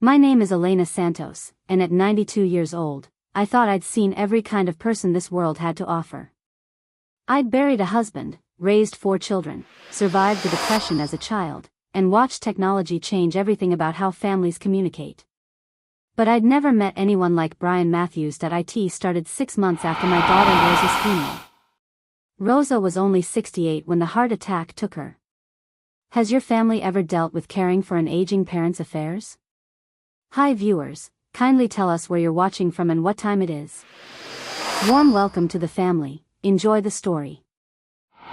My name is Elena Santos, and at 92 years old, I thought I'd seen every kind of person this world had to offer. I'd buried a husband, raised 4 children, survived the depression as a child, and watched technology change everything about how families communicate. But I'd never met anyone like Brian Matthews. IT started 6 months after my daughter Rosa's funeral. Rosa was only 68 when the heart attack took her. Has your family ever dealt with caring for an aging parent's affairs? Hi viewers, kindly tell us where you're watching from and what time it is. Warm welcome to the family, enjoy the story.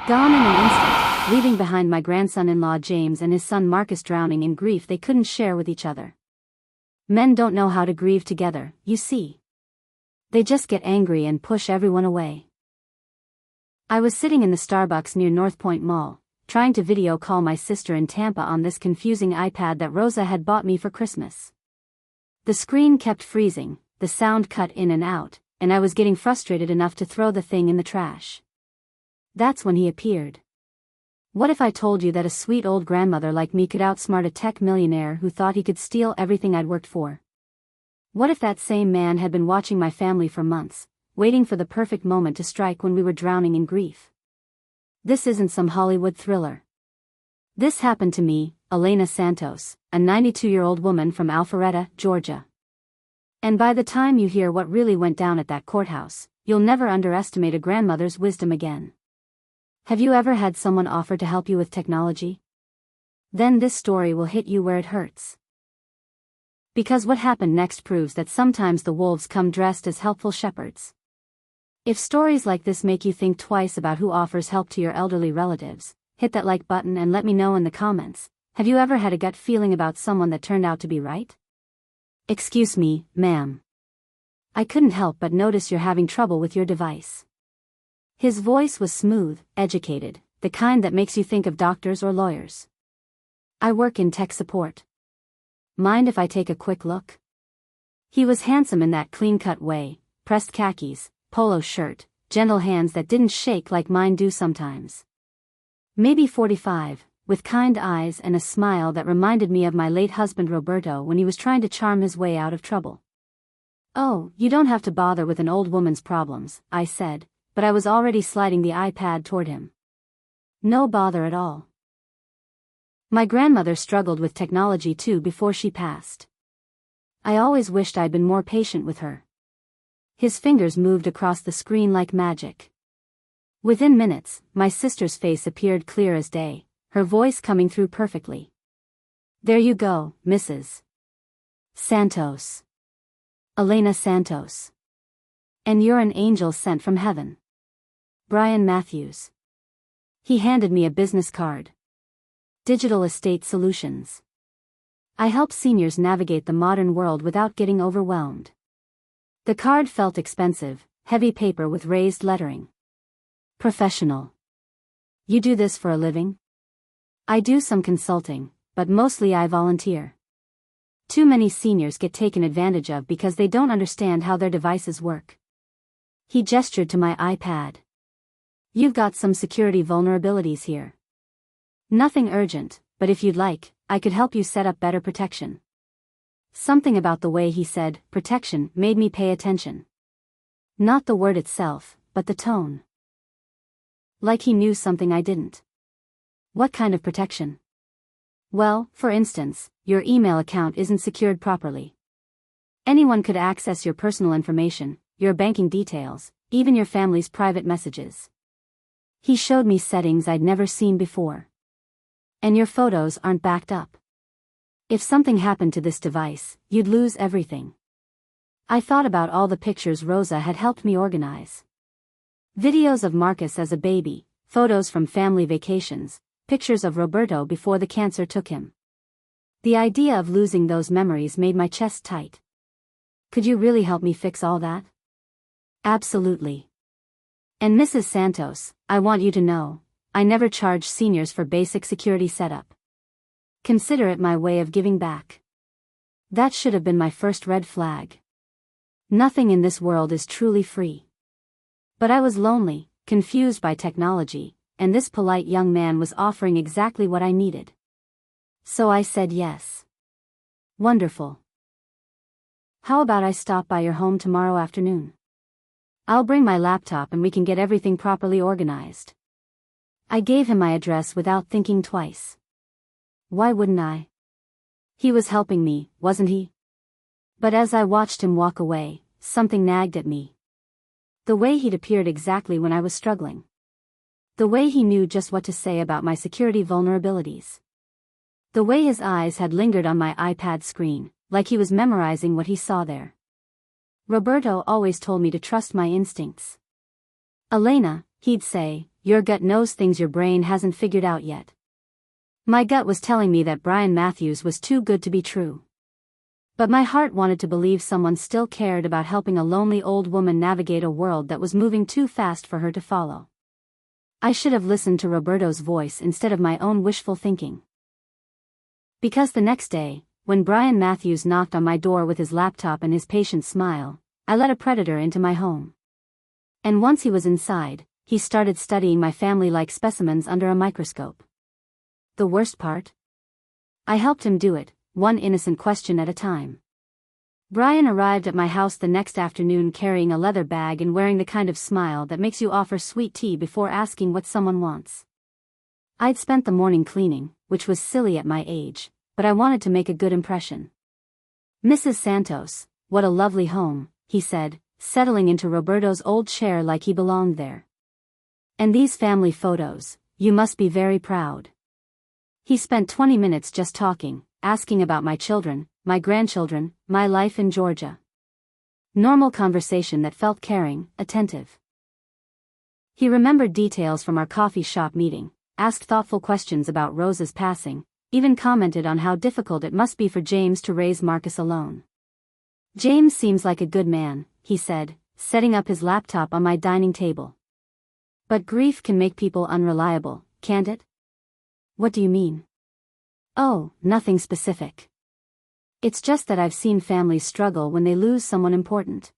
Gone in an instant, leaving behind my grandson-in-law James and his son Marcus drowning in grief they couldn't share with each other. Men don't know how to grieve together, you see. They just get angry and push everyone away. I was sitting in the Starbucks near North Point Mall, trying to video call my sister in Tampa on this confusing iPad that Rosa had bought me for Christmas. The screen kept freezing, the sound cut in and out, and I was getting frustrated enough to throw the thing in the trash. That's when he appeared. What if I told you that a sweet old grandmother like me could outsmart a tech millionaire who thought he could steal everything I'd worked for? What if that same man had been watching my family for months, waiting for the perfect moment to strike when we were drowning in grief? This isn't some Hollywood thriller. This happened to me, Elena Santos, a 92-year-old woman from Alpharetta, Georgia. And by the time you hear what really went down at that courthouse, you'll never underestimate a grandmother's wisdom again. Have you ever had someone offer to help you with technology? Then this story will hit you where it hurts. Because what happened next proves that sometimes the wolves come dressed as helpful shepherds. If stories like this make you think twice about who offers help to your elderly relatives, hit that like button and let me know in the comments. Have you ever had a gut feeling about someone that turned out to be right? Excuse me, ma'am. I couldn't help but notice you're having trouble with your device. His voice was smooth, educated, the kind that makes you think of doctors or lawyers. I work in tech support. Mind if I take a quick look? He was handsome in that clean-cut way, pressed khakis, polo shirt, gentle hands that didn't shake like mine do sometimes. Maybe 45, with kind eyes and a smile that reminded me of my late husband Roberto when he was trying to charm his way out of trouble. Oh, you don't have to bother with an old woman's problems, I said, but I was already sliding the iPad toward him. No bother at all. My grandmother struggled with technology too before she passed. I always wished I'd been more patient with her. His fingers moved across the screen like magic. Within minutes, my sister's face appeared clear as day, her voice coming through perfectly. There you go, Mrs. Santos. Elena Santos. And you're an angel sent from heaven. Brian Matthews. He handed me a business card. Digital Estate Solutions. I help seniors navigate the modern world without getting overwhelmed. The card felt expensive, heavy paper with raised lettering. Professional. You do this for a living? I do some consulting, but mostly I volunteer. Too many seniors get taken advantage of because they don't understand how their devices work. He gestured to my iPad. You've got some security vulnerabilities here. Nothing urgent, but if you'd like, I could help you set up better protection. Something about the way he said protection made me pay attention. Not the word itself, but the tone. Like he knew something I didn't. What kind of protection? Well, for instance, your email account isn't secured properly. Anyone could access your personal information, your banking details, even your family's private messages. He showed me settings I'd never seen before. And your photos aren't backed up. If something happened to this device, you'd lose everything. I thought about all the pictures Rosa had helped me organize. Videos of Marcus as a baby, photos from family vacations, pictures of Roberto before the cancer took him. The idea of losing those memories made my chest tight. Could you really help me fix all that? Absolutely. And Mrs. Santos, I want you to know, I never charge seniors for basic security setup. Consider it my way of giving back. That should have been my first red flag. Nothing in this world is truly free. But I was lonely, confused by technology, and this polite young man was offering exactly what I needed. So I said yes. Wonderful. How about I stop by your home tomorrow afternoon? I'll bring my laptop and we can get everything properly organized. I gave him my address without thinking twice. Why wouldn't I? He was helping me, wasn't he? But as I watched him walk away, something nagged at me. The way he'd appeared exactly when I was struggling. The way he knew just what to say about my security vulnerabilities. The way his eyes had lingered on my iPad screen, like he was memorizing what he saw there. Roberto always told me to trust my instincts. Elena, he'd say, your gut knows things your brain hasn't figured out yet. My gut was telling me that Brian Matthews was too good to be true. But my heart wanted to believe someone still cared about helping a lonely old woman navigate a world that was moving too fast for her to follow. I should have listened to Roberto's voice instead of my own wishful thinking. Because the next day, when Brian Matthews knocked on my door with his laptop and his patient smile, I let a predator into my home. And once he was inside, he started studying my family like specimens under a microscope. The worst part? I helped him do it, one innocent question at a time. Brian arrived at my house the next afternoon carrying a leather bag and wearing the kind of smile that makes you offer sweet tea before asking what someone wants. I'd spent the morning cleaning, which was silly at my age, but I wanted to make a good impression. Mrs. Santos, what a lovely home, he said, settling into Roberto's old chair like he belonged there. And these family photos, you must be very proud. He spent 20 minutes just talking, asking about my children, my grandchildren, my life in Georgia. Normal conversation that felt caring, attentive. He remembered details from our coffee shop meeting, asked thoughtful questions about Rosa's passing, even commented on how difficult it must be for James to raise Marcus alone. James seems like a good man, he said, setting up his laptop on my dining table. But grief can make people unreliable, can't it? What do you mean? Oh, nothing specific. It's just that I've seen families struggle when they lose someone important.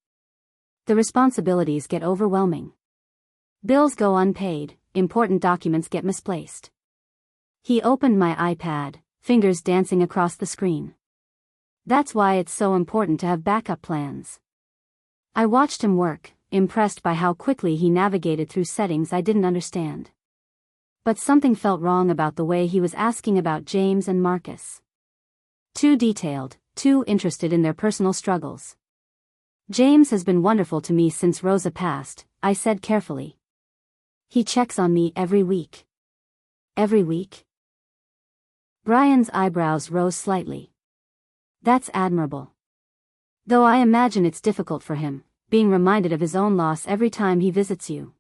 The responsibilities get overwhelming. Bills go unpaid, important documents get misplaced. He opened my iPad, fingers dancing across the screen. That's why it's so important to have backup plans. I watched him work, impressed by how quickly he navigated through settings I didn't understand. But something felt wrong about the way he was asking about James and Marcus. Too detailed, too interested in their personal struggles. James has been wonderful to me since Rosa passed, I said carefully. He checks on me every week. Every week? Brian's eyebrows rose slightly. That's admirable. Though I imagine it's difficult for him, being reminded of his own loss every time he visits you.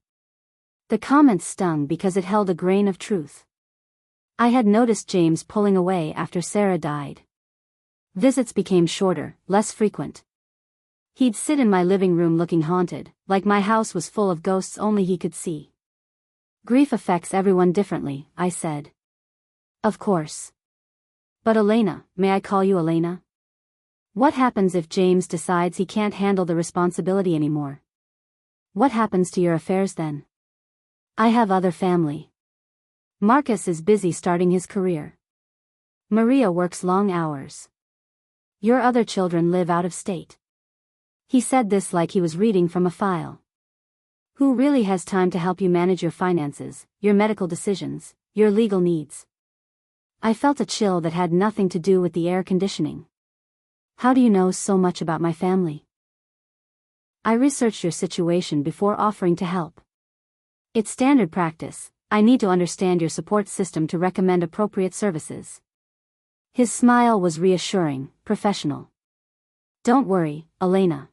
The comment stung because it held a grain of truth. I had noticed James pulling away after Sarah died. Visits became shorter, less frequent. He'd sit in my living room looking haunted, like my house was full of ghosts only he could see. Grief affects everyone differently, I said. Of course. But Elena, may I call you Elena? What happens if James decides he can't handle the responsibility anymore? What happens to your affairs then? I have other family. Marcus is busy starting his career. Maria works long hours. Your other children live out of state. He said this like he was reading from a file. Who really has time to help you manage your finances, your medical decisions, your legal needs? I felt a chill that had nothing to do with the air conditioning. How do you know so much about my family? I researched your situation before offering to help. It's standard practice. I need to understand your support system to recommend appropriate services. His smile was reassuring, professional. Don't worry, Elena.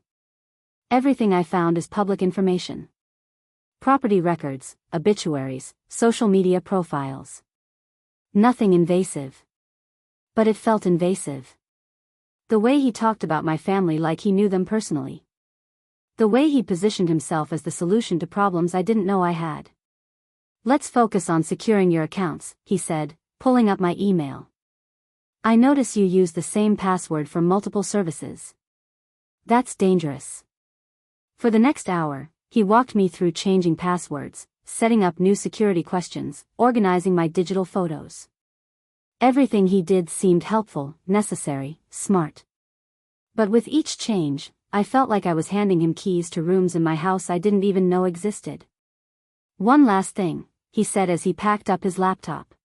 Everything I found is public information. Property records, obituaries, social media profiles. Nothing invasive. But it felt invasive. The way he talked about my family like he knew them personally. The way he positioned himself as the solution to problems I didn't know I had. Let's focus on securing your accounts, he said, pulling up my email. I notice you use the same password for multiple services. That's dangerous. For the next hour, he walked me through changing passwords, setting up new security questions, organizing my digital photos. Everything he did seemed helpful, necessary, smart. But with each change, I felt like I was handing him keys to rooms in my house I didn't even know existed. "One last thing," he said as he packed up his laptop.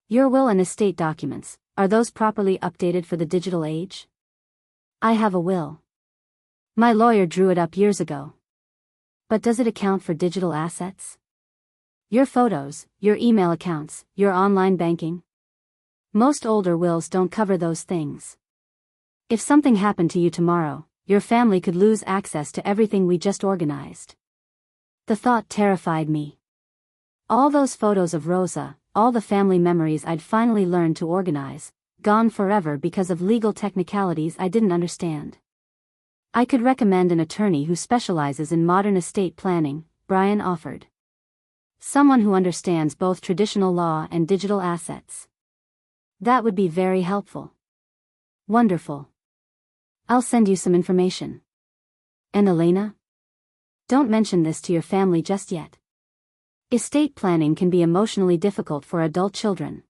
"Your will and estate documents, are those properly updated for the digital age?" "I have a will. My lawyer drew it up years ago." "But does it account for digital assets? Your photos, your email accounts, your online banking?" "Most older wills don't cover those things. If something happened to you tomorrow, your family could lose access to everything we just organized." The thought terrified me. All those photos of Rosa, all the family memories I'd finally learned to organize, gone forever because of legal technicalities I didn't understand. "I could recommend an attorney who specializes in modern estate planning," Brian offered. "Someone who understands both traditional law and digital assets." "That would be very helpful." "Wonderful. I'll send you some information." "And Elena? Don't mention this to your family just yet. Estate planning can be emotionally difficult for adult children.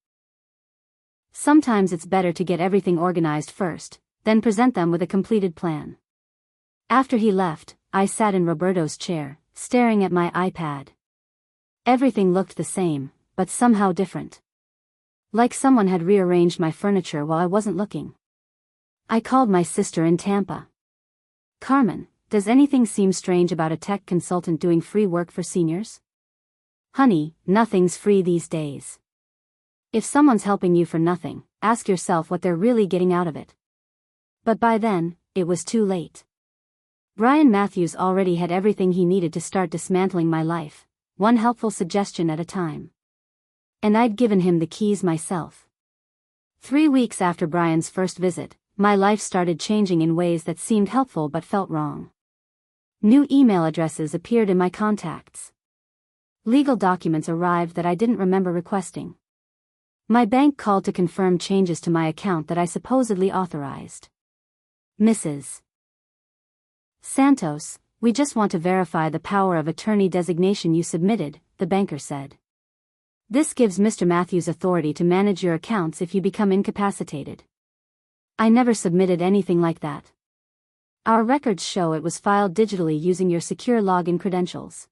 Sometimes it's better to get everything organized first, then present them with a completed plan." After he left, I sat in Roberto's chair, staring at my iPad. Everything looked the same, but somehow different. Like someone had rearranged my furniture while I wasn't looking. I called my sister in Tampa. "Carmen, does anything seem strange about a tech consultant doing free work for seniors?" "Honey, nothing's free these days. If someone's helping you for nothing, ask yourself what they're really getting out of it." But by then, it was too late. Brian Matthews already had everything he needed to start dismantling my life, one helpful suggestion at a time. And I'd given him the keys myself. 3 weeks after Brian's first visit, my life started changing in ways that seemed helpful but felt wrong. New email addresses appeared in my contacts. Legal documents arrived that I didn't remember requesting. My bank called to confirm changes to my account that I supposedly authorized. "Mrs. Santos, we just want to verify the power of attorney designation you submitted," the banker said. "This gives Mr. Matthews authority to manage your accounts if you become incapacitated." "I never submitted anything like that. Our records show it was filed digitally using your secure login credentials.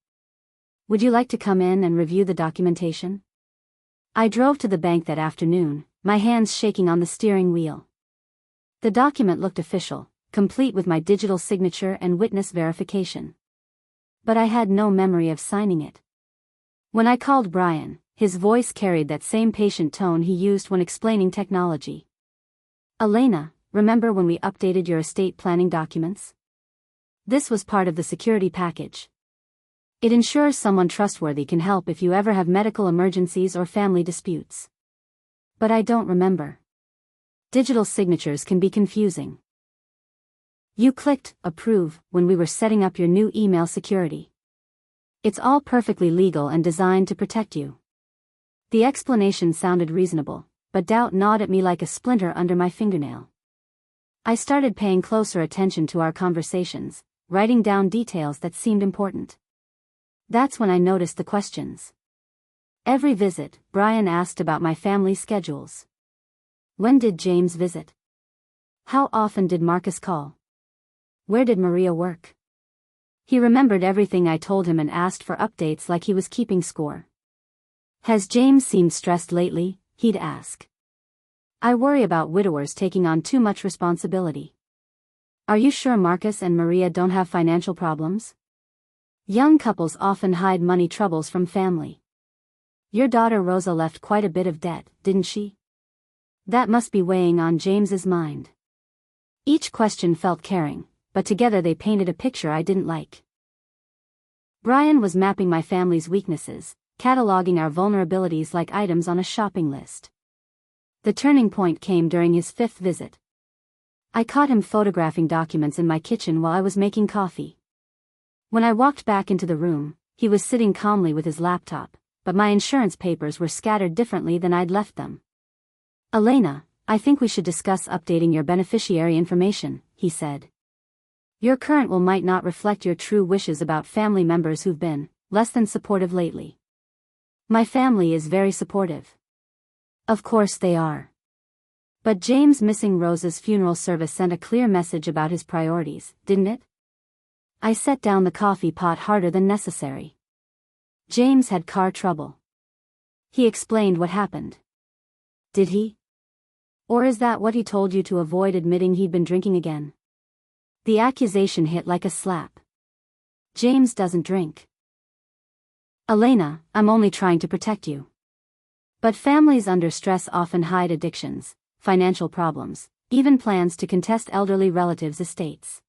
Would you like to come in and review the documentation?" I drove to the bank that afternoon, my hands shaking on the steering wheel. The document looked official, complete with my digital signature and witness verification. But I had no memory of signing it. When I called Brian, his voice carried that same patient tone he used when explaining technology. "Elena, remember when we updated your estate planning documents? This was part of the security package. It ensures someone trustworthy can help if you ever have medical emergencies or family disputes." But I don't remember. Digital signatures can be confusing. "You clicked approve when we were setting up your new email security. It's all perfectly legal and designed to protect you." The explanation sounded reasonable, but doubt gnawed at me like a splinter under my fingernail. I started paying closer attention to our conversations, writing down details that seemed important. That's when I noticed the questions. Every visit, Brian asked about my family schedules. When did James visit? How often did Marcus call? Where did Maria work? He remembered everything I told him and asked for updates like he was keeping score. "Has James seemed stressed lately?" he'd ask. "I worry about widowers taking on too much responsibility." "Are you sure Marcus and Maria don't have financial problems? Young couples often hide money troubles from family. Your daughter Rosa left quite a bit of debt, didn't she? That must be weighing on James's mind." Each question felt caring, but together they painted a picture I didn't like. Brian was mapping my family's weaknesses, cataloging our vulnerabilities like items on a shopping list. The turning point came during his 5th visit. I caught him photographing documents in my kitchen while I was making coffee. When I walked back into the room, he was sitting calmly with his laptop, but my insurance papers were scattered differently than I'd left them. "Elena, I think we should discuss updating your beneficiary information," he said. "Your current will might not reflect your true wishes about family members who've been less than supportive lately." "My family is very supportive." "Of course they are. But James missing Rose's funeral service sent a clear message about his priorities, didn't it? I set down the coffee pot harder than necessary. James had car trouble. He explained what happened. Did he? Or is that what he told you to avoid admitting he'd been drinking again? The accusation hit like a slap. James doesn't drink. Elena, I'm only trying to protect you. But families under stress often hide addictions, financial problems, even plans to contest elderly relatives' estates.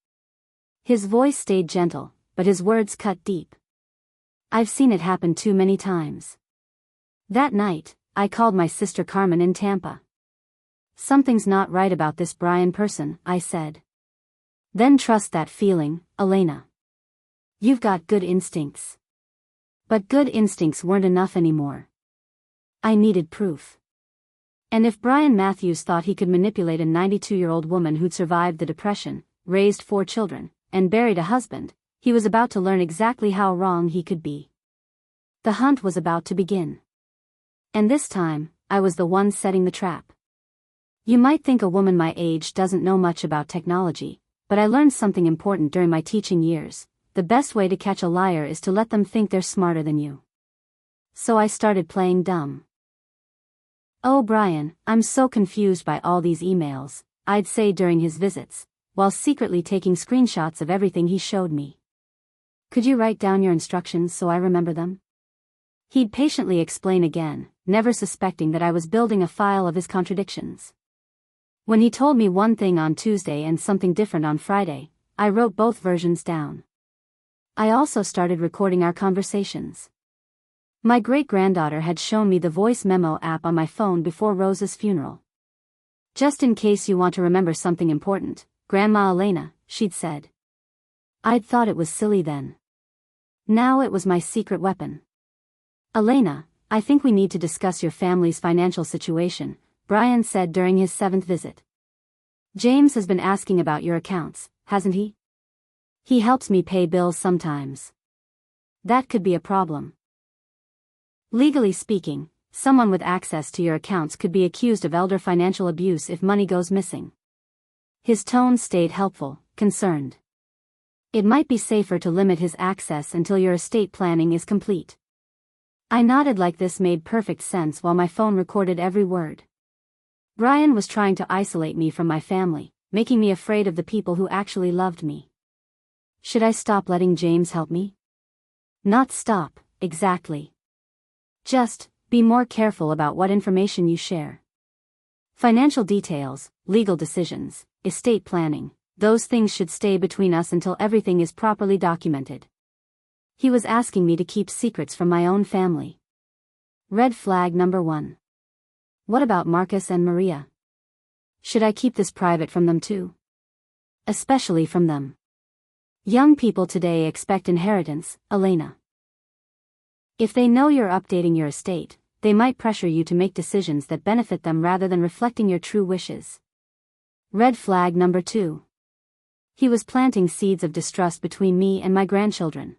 His voice stayed gentle, but his words cut deep. I've seen it happen too many times. That night, I called my sister Carmen in Tampa. Something's not right about this Brian person, I said. Then trust that feeling, Elena. You've got good instincts. But good instincts weren't enough anymore. I needed proof. And if Brian Matthews thought he could manipulate a 92-year-old woman who'd survived the Depression, raised 4 children, and buried a husband, he was about to learn exactly how wrong he could be. The hunt was about to begin. And this time, I was the one setting the trap. You might think a woman my age doesn't know much about technology, but I learned something important during my teaching years. The best way to catch a liar is to let them think they're smarter than you. So I started playing dumb. Oh Brian, I'm so confused by all these emails, I'd say during his visits, while secretly taking screenshots of everything he showed me. Could you write down your instructions so I remember them? He'd patiently explain again, never suspecting that I was building a file of his contradictions. When he told me one thing on Tuesday and something different on Friday, I wrote both versions down. I also started recording our conversations. My great-granddaughter had shown me the voice memo app on my phone before Rose's funeral. Just in case you want to remember something important, Grandma Elena, she'd said. I'd thought it was silly then. Now it was my secret weapon. Elena, I think we need to discuss your family's financial situation, Brian said during his 7th visit. James has been asking about your accounts, hasn't he? He helps me pay bills sometimes. That could be a problem. Legally speaking, someone with access to your accounts could be accused of elder financial abuse if money goes missing. His tone stayed helpful, concerned. It might be safer to limit his access until your estate planning is complete. I nodded like this made perfect sense while my phone recorded every word. Brian was trying to isolate me from my family, making me afraid of the people who actually loved me. Should I stop letting James help me? Not stop, exactly. Just, be more careful about what information you share. Financial details, legal decisions, estate planning, those things should stay between us until everything is properly documented. He was asking me to keep secrets from my own family. Red flag number 1. What about Marcus and Maria? Should I keep this private from them too? Especially from them. Young people today expect inheritance, Elena. If they know you're updating your estate, they might pressure you to make decisions that benefit them rather than reflecting your true wishes. Red flag number 2. He was planting seeds of distrust between me and my grandchildren.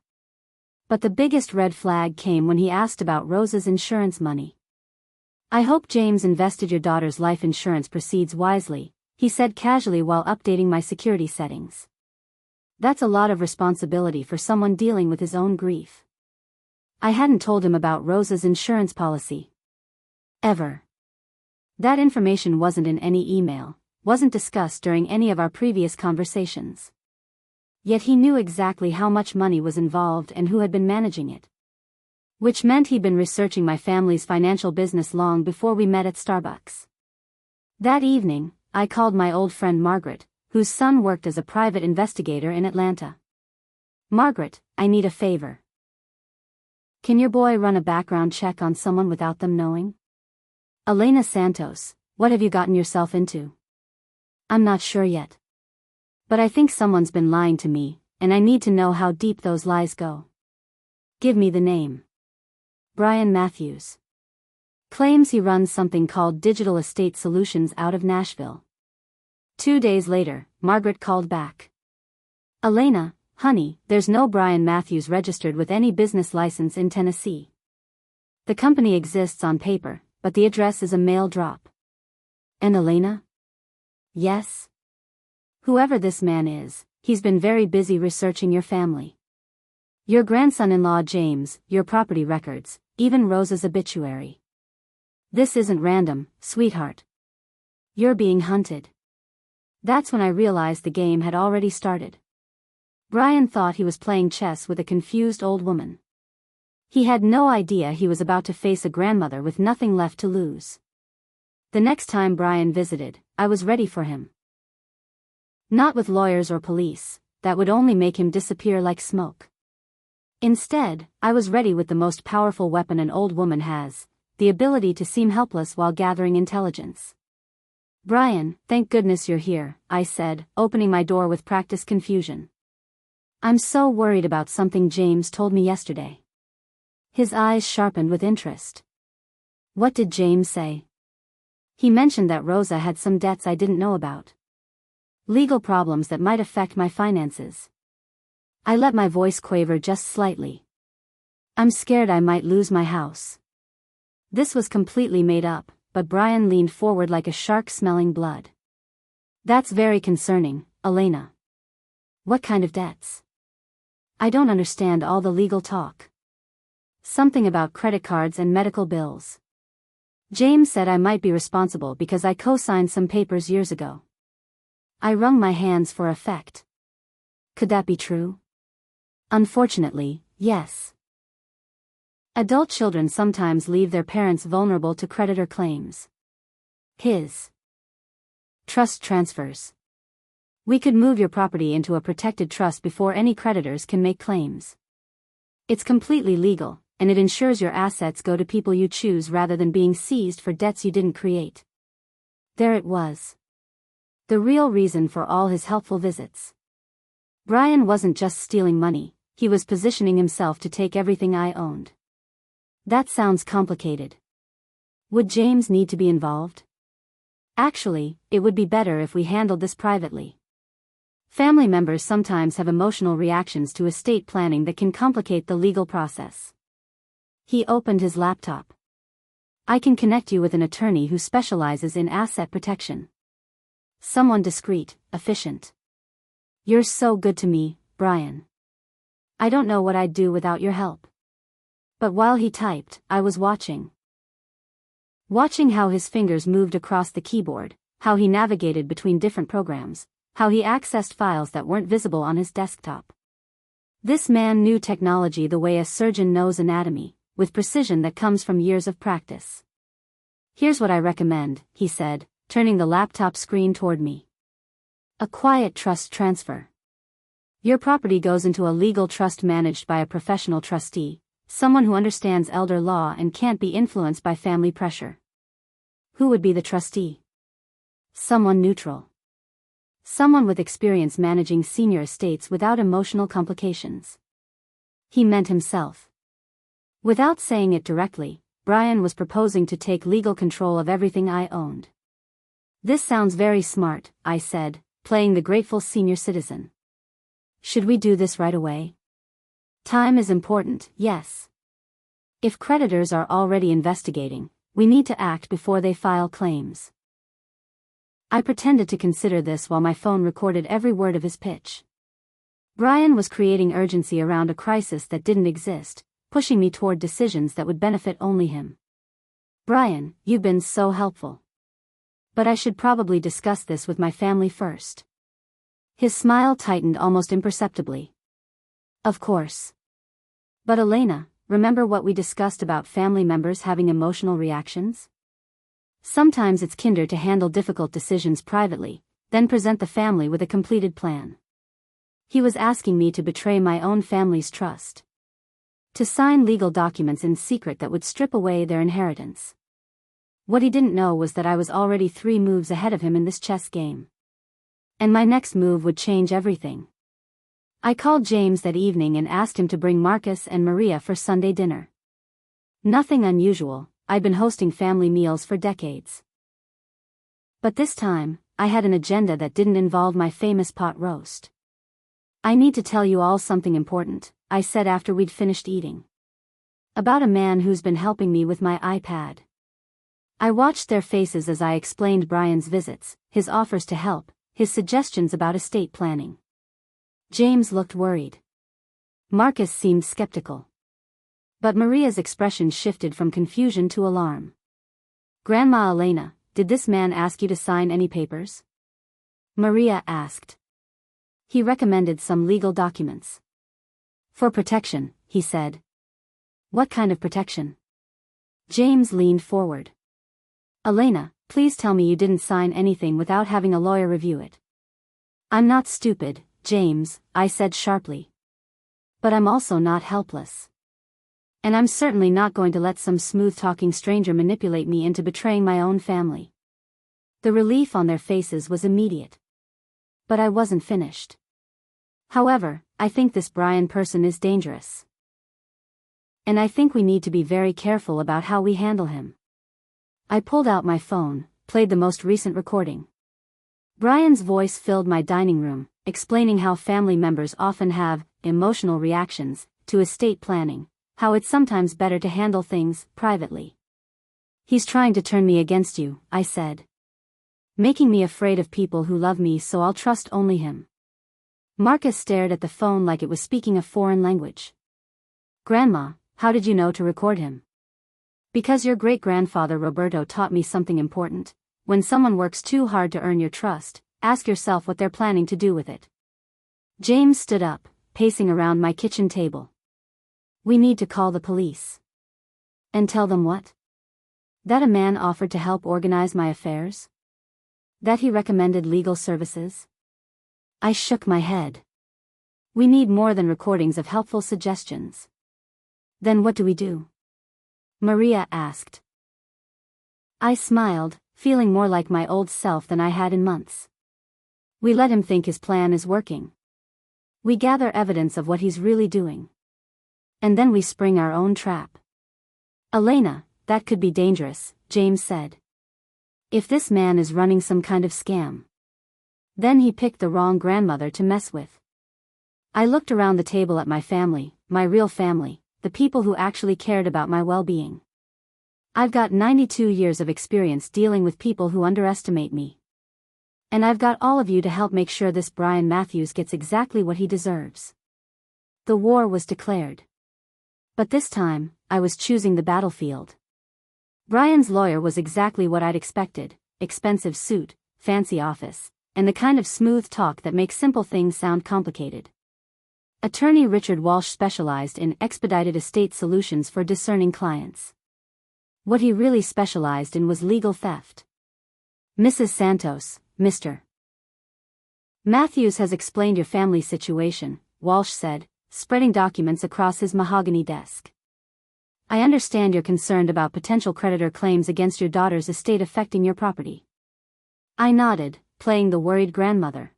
But the biggest red flag came when he asked about Rose's insurance money. I hope James invested your daughter's life insurance proceeds wisely, he said casually while updating my security settings. That's a lot of responsibility for someone dealing with his own grief. I hadn't told him about Rose's insurance policy. Ever. That information wasn't in any email, wasn't discussed during any of our previous conversations. Yet he knew exactly how much money was involved and who had been managing it. Which meant he'd been researching my family's financial business long before we met at Starbucks. That evening, I called my old friend Margaret, whose son worked as a private investigator in Atlanta. Margaret, I need a favor. Can your boy run a background check on someone without them knowing? Elena Santos, what have you gotten yourself into? I'm not sure yet. But I think someone's been lying to me, and I need to know how deep those lies go. Give me the name. Brian Matthews. Claims he runs something called Digital Estate Solutions out of Nashville. 2 days later, Margaret called back. Elena, honey, there's no Brian Matthews registered with any business license in Tennessee. The company exists on paper, but the address is a mail drop. And Elena? Yes. Whoever this man is, he's been very busy researching your family. Your grandson-in-law James, your property records, even Rosa's obituary. This isn't random, sweetheart. You're being hunted. That's when I realized the game had already started. Brian thought he was playing chess with a confused old woman. He had no idea he was about to face a grandmother with nothing left to lose. The next time Brian visited, I was ready for him. Not with lawyers or police, that would only make him disappear like smoke. Instead, I was ready with the most powerful weapon an old woman has, the ability to seem helpless while gathering intelligence. Brian, thank goodness you're here, I said, opening my door with practiced confusion. I'm so worried about something James told me yesterday. His eyes sharpened with interest. What did James say? He mentioned that Rosa had some debts I didn't know about. Legal problems that might affect my finances. I let my voice quaver just slightly. I'm scared I might lose my house. This was completely made up, but Brian leaned forward like a shark smelling blood. That's very concerning, Elena. What kind of debts? I don't understand all the legal talk. Something about credit cards and medical bills. James said I might be responsible because I co-signed some papers years ago. I wrung my hands for effect. Could that be true? Unfortunately, yes. Adult children sometimes leave their parents vulnerable to creditor claims. His trust transfers. We could move your property into a protected trust before any creditors can make claims. It's completely legal, and it ensures your assets go to people you choose rather than being seized for debts you didn't create. There it was. The real reason for all his helpful visits. Brian wasn't just stealing money, he was positioning himself to take everything I owned. That sounds complicated. Would James need to be involved? Actually, it would be better if we handled this privately. Family members sometimes have emotional reactions to estate planning that can complicate the legal process. He opened his laptop. I can connect you with an attorney who specializes in asset protection. Someone discreet, efficient. You're so good to me, Brian. I don't know what I'd do without your help. But while he typed, I was watching. Watching how his fingers moved across the keyboard, how he navigated between different programs, how he accessed files that weren't visible on his desktop. This man knew technology the way a surgeon knows anatomy, with precision that comes from years of practice. Here's what I recommend, he said, turning the laptop screen toward me. A quiet trust transfer. Your property goes into a legal trust managed by a professional trustee, someone who understands elder law and can't be influenced by family pressure. Who would be the trustee? Someone neutral. Someone with experience managing senior estates without emotional complications. He meant himself. Without saying it directly, Brian was proposing to take legal control of everything I owned. This sounds very smart, I said, playing the grateful senior citizen. Should we do this right away? Time is important, yes. If creditors are already investigating, we need to act before they file claims. I pretended to consider this while my phone recorded every word of his pitch. Brian was creating urgency around a crisis that didn't exist, pushing me toward decisions that would benefit only him. Brian, you've been so helpful. But I should probably discuss this with my family first. His smile tightened almost imperceptibly. Of course. But Elena, remember what we discussed about family members having emotional reactions? Sometimes it's kinder to handle difficult decisions privately, then present the family with a completed plan. He was asking me to betray my own family's trust. To sign legal documents in secret that would strip away their inheritance. What he didn't know was that I was already 3 moves ahead of him in this chess game. And my next move would change everything. I called James that evening and asked him to bring Marcus and Maria for Sunday dinner. Nothing unusual, I'd been hosting family meals for decades. But this time, I had an agenda that didn't involve my famous pot roast. I need to tell you all something important, I said after we'd finished eating. About a man who's been helping me with my iPad. I watched their faces as I explained Brian's visits, his offers to help, his suggestions about estate planning. James looked worried. Marcus seemed skeptical. But Maria's expression shifted from confusion to alarm. "Grandma Elena, did this man ask you to sign any papers?" Maria asked. "He recommended some legal documents." "For protection," he said. "What kind of protection?" James leaned forward. "Elena, please tell me you didn't sign anything without having a lawyer review it." "I'm not stupid, James," I said sharply. "But I'm also not helpless. And I'm certainly not going to let some smooth-talking stranger manipulate me into betraying my own family." The relief on their faces was immediate. But I wasn't finished. "However, I think this Brian person is dangerous. And I think we need to be very careful about how we handle him." I pulled out my phone, played the most recent recording. Brian's voice filled my dining room, explaining how family members often have emotional reactions to estate planning, how it's sometimes better to handle things privately. "He's trying to turn me against you," I said. "Making me afraid of people who love me, so I'll trust only him." Marcus stared at the phone like it was speaking a foreign language. "Grandma, how did you know to record him?" "Because your great-grandfather Roberto taught me something important. When someone works too hard to earn your trust, ask yourself what they're planning to do with it." James stood up, pacing around my kitchen table. "We need to call the police." "And tell them what?" "That a man offered to help organize my affairs? That he recommended legal services?" I shook my head. "We need more than recordings of helpful suggestions." "Then what do we do?" Maria asked. I smiled, feeling more like my old self than I had in months. "We let him think his plan is working. We gather evidence of what he's really doing. And then we spring our own trap." "Elena, that could be dangerous," James said. "If this man is running some kind of scam. Then he picked the wrong grandmother to mess with." I looked around the table at my family, my real family, the people who actually cared about my well-being. I've got 92 years of experience dealing with people who underestimate me. And I've got all of you to help make sure this Brian Matthews gets exactly what he deserves. The war was declared. But this time, I was choosing the battlefield. Brian's lawyer was exactly what I'd expected: expensive suit, fancy office, and the kind of smooth talk that makes simple things sound complicated. Attorney Richard Walsh specialized in expedited estate solutions for discerning clients. What he really specialized in was legal theft. "Mrs. Santos, Mr. Matthews has explained your family situation," Walsh said, spreading documents across his mahogany desk. "I understand you're concerned about potential creditor claims against your daughter's estate affecting your property." I nodded, playing the worried grandmother.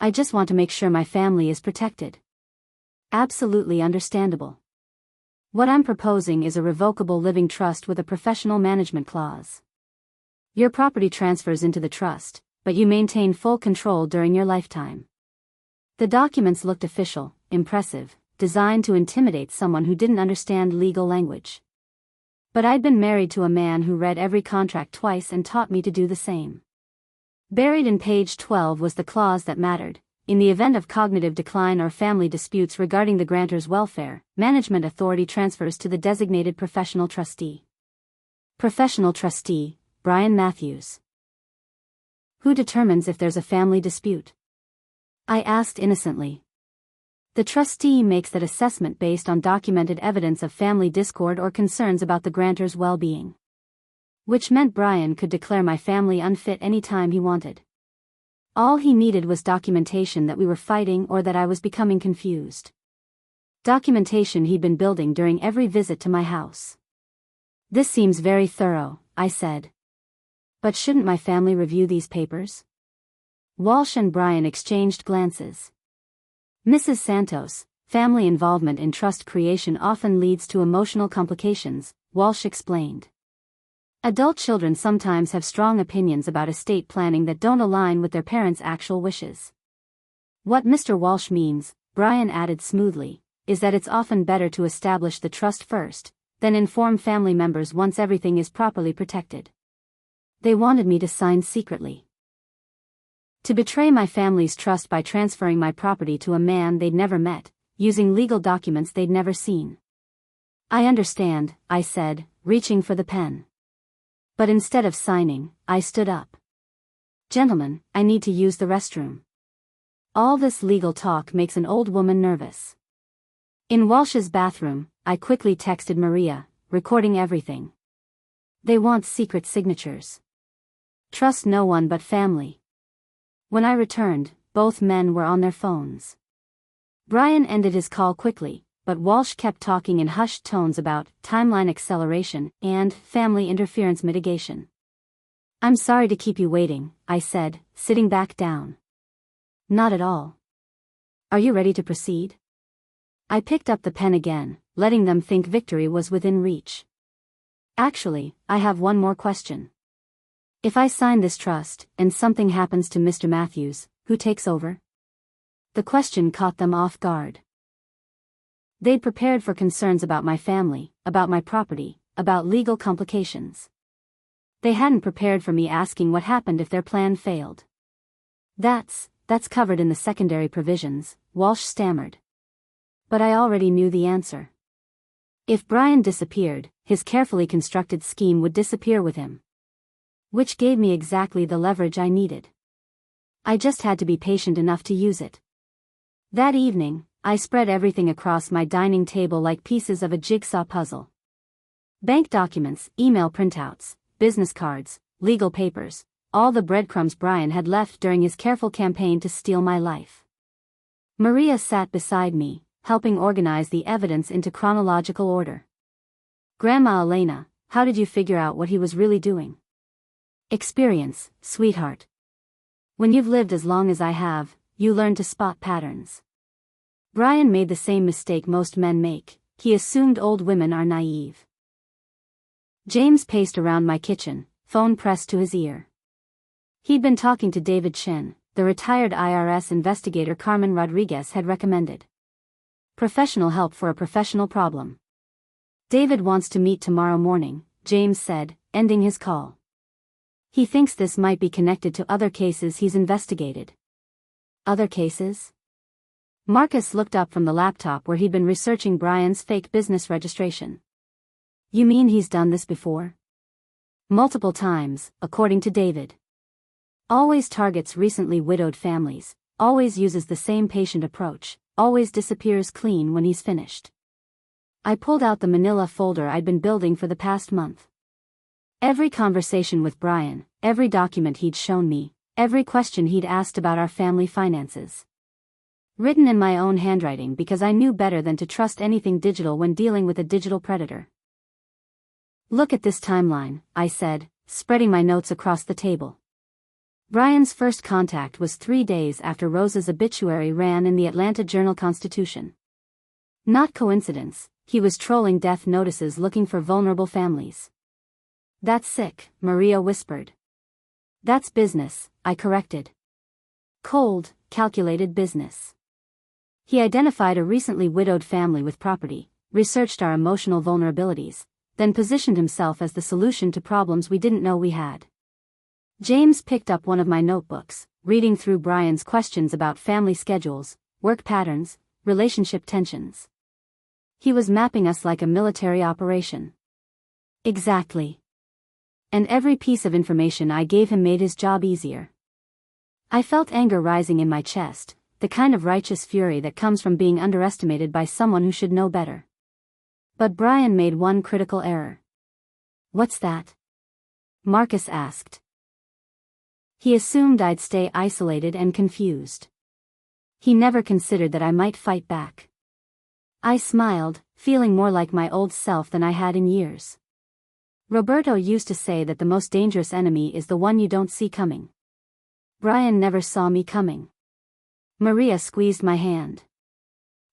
"I just want to make sure my family is protected." "Absolutely understandable. What I'm proposing is a revocable living trust with a professional management clause. Your property transfers into the trust, but you maintain full control during your lifetime." The documents looked official, impressive, designed to intimidate someone who didn't understand legal language. But I'd been married to a man who read every contract twice and taught me to do the same. Buried in page 12 was the clause that mattered: in the event of cognitive decline or family disputes regarding the grantor's welfare, management authority transfers to the designated professional trustee. Professional trustee, Brian Matthews. Who determines if there's a family dispute? I asked innocently. The trustee makes that assessment based on documented evidence of family discord or concerns about the grantor's well-being. Which meant Brian could declare my family unfit any time he wanted. All he needed was documentation that we were fighting or that I was becoming confused. Documentation he'd been building during every visit to my house. "This seems very thorough," I said. "But shouldn't my family review these papers?" Walsh and Brian exchanged glances. "Mrs. Santos, family involvement in trust creation often leads to emotional complications," Walsh explained. "Adult children sometimes have strong opinions about estate planning that don't align with their parents' actual wishes. What Mr. Walsh means," Brian added smoothly, "is that it's often better to establish the trust first, then inform family members once everything is properly protected. They wanted me to sign secretly. To betray my family's trust by transferring my property to a man they'd never met, using legal documents they'd never seen. I understand, I said, reaching for the pen. But instead of signing, I stood up. Gentlemen, I need to use the restroom. All this legal talk makes an old woman nervous. In Walsh's bathroom, I quickly texted Maria, recording everything. They want secret signatures. Trust no one but family. When I returned, both men were on their phones. Brian ended his call quickly, but Walsh kept talking in hushed tones about timeline acceleration and family interference mitigation. I'm sorry to keep you waiting, I said, sitting back down. Not at all. Are you ready to proceed? I picked up the pen again, letting them think victory was within reach. Actually, I have one more question. If I sign this trust, and something happens to Mr. Matthews, who takes over? The question caught them off guard. They'd prepared for concerns about my family, about my property, about legal complications. They hadn't prepared for me asking what happened if their plan failed. That's covered in the secondary provisions, Walsh stammered. But I already knew the answer. If Brian disappeared, his carefully constructed scheme would disappear with him. Which gave me exactly the leverage I needed. I just had to be patient enough to use it. That evening, I spread everything across my dining table like pieces of a jigsaw puzzle. Bank documents, email printouts, business cards, legal papers, all the breadcrumbs Brian had left during his careful campaign to steal my life. Maria sat beside me, helping organize the evidence into chronological order. Grandma Elena, how did you figure out what he was really doing? Experience, sweetheart. When you've lived as long as I have, you learn to spot patterns. Brian made the same mistake most men make. He assumed old women are naive. James paced around my kitchen, phone pressed to his ear. He'd been talking to David Chen, the retired IRS investigator Carmen Rodriguez had recommended. Professional help for a professional problem. David wants to meet tomorrow morning, James said, ending his call. He thinks this might be connected to other cases he's investigated. Other cases? Marcus looked up from the laptop where he'd been researching Brian's fake business registration. You mean he's done this before? Multiple times, according to David. Always targets recently widowed families, always uses the same patient approach, always disappears clean when he's finished. I pulled out the manila folder I'd been building for the past month. Every conversation with Brian, every document he'd shown me, every question he'd asked about our family finances. Written in my own handwriting because I knew better than to trust anything digital when dealing with a digital predator. Look at this timeline, I said, spreading my notes across the table. Brian's first contact was 3 days after Rosa's obituary ran in the Atlanta Journal-Constitution. Not coincidence, he was trolling death notices looking for vulnerable families. That's sick, Maria whispered. That's business, I corrected. Cold, calculated business. He identified a recently widowed family with property, researched our emotional vulnerabilities, then positioned himself as the solution to problems we didn't know we had. James picked up one of my notebooks, reading through Brian's questions about family schedules, work patterns, relationship tensions. He was mapping us like a military operation. Exactly. And every piece of information I gave him made his job easier. I felt anger rising in my chest, the kind of righteous fury that comes from being underestimated by someone who should know better. But Brian made one critical error. What's that? Marcus asked. He assumed I'd stay isolated and confused. He never considered that I might fight back. I smiled, feeling more like my old self than I had in years. Roberto used to say that the most dangerous enemy is the one you don't see coming. Brian never saw me coming. Maria squeezed my hand.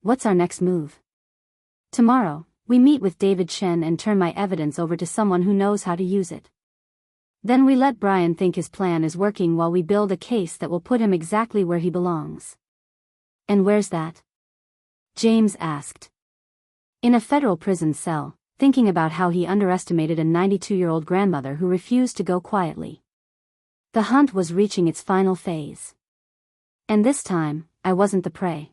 What's our next move? Tomorrow, we meet with David Chen and turn my evidence over to someone who knows how to use it. Then we let Brian think his plan is working while we build a case that will put him exactly where he belongs. And where's that? James asked. In a federal prison cell, thinking about how he underestimated a 92-year-old grandmother who refused to go quietly. The hunt was reaching its final phase. And this time, I wasn't the prey.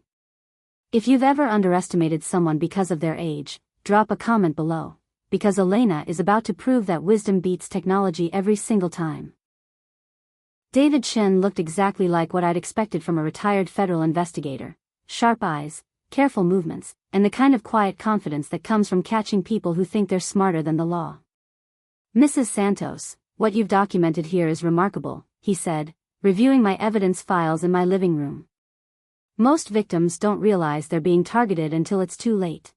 If you've ever underestimated someone because of their age, drop a comment below, because Elena is about to prove that wisdom beats technology every single time. David Shen looked exactly like what I'd expected from a retired federal investigator. Sharp eyes, careful movements, and the kind of quiet confidence that comes from catching people who think they're smarter than the law. "Mrs. Santos, what you've documented here is remarkable," he said, reviewing my evidence files in my living room. "Most victims don't realize they're being targeted until it's too late."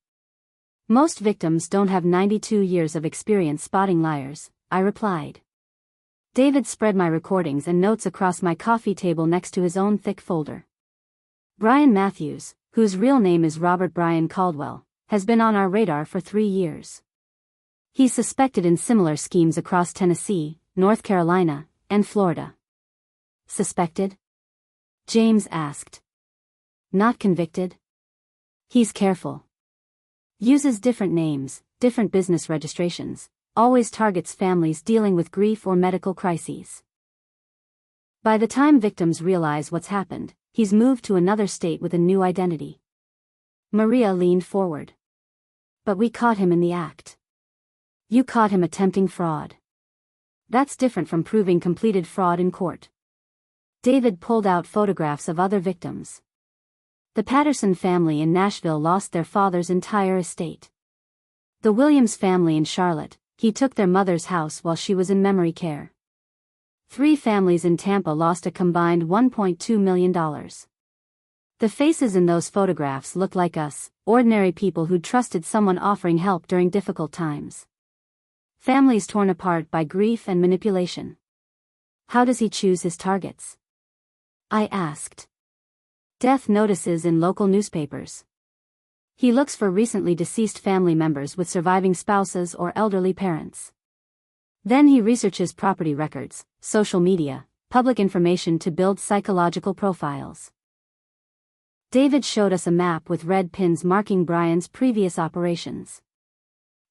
"Most victims don't have 92 years of experience spotting liars," I replied. David spread my recordings and notes across my coffee table next to his own thick folder. "Brian Matthews, whose real name is Robert Brian Caldwell, has been on our radar for 3 years. He's suspected in similar schemes across Tennessee, North Carolina, and Florida." "Suspected?" James asked. "Not convicted?" "He's careful. Uses different names, different business registrations, always targets families dealing with grief or medical crises. By the time victims realize what's happened, he's moved to another state with a new identity." Maria leaned forward. "But we caught him in the act." "You caught him attempting fraud. That's different from proving completed fraud in court." David pulled out photographs of other victims. The Patterson family in Nashville lost their father's entire estate. The Williams family in Charlotte, he took their mother's house while she was in memory care. 3 families in Tampa lost a combined $1.2 million. The faces in those photographs looked like us, ordinary people who'd trusted someone offering help during difficult times. Families torn apart by grief and manipulation. "How does he choose his targets?" I asked. "Death notices in local newspapers. He looks for recently deceased family members with surviving spouses or elderly parents. Then he researches property records, social media, public information to build psychological profiles." David showed us a map with red pins marking Brian's previous operations.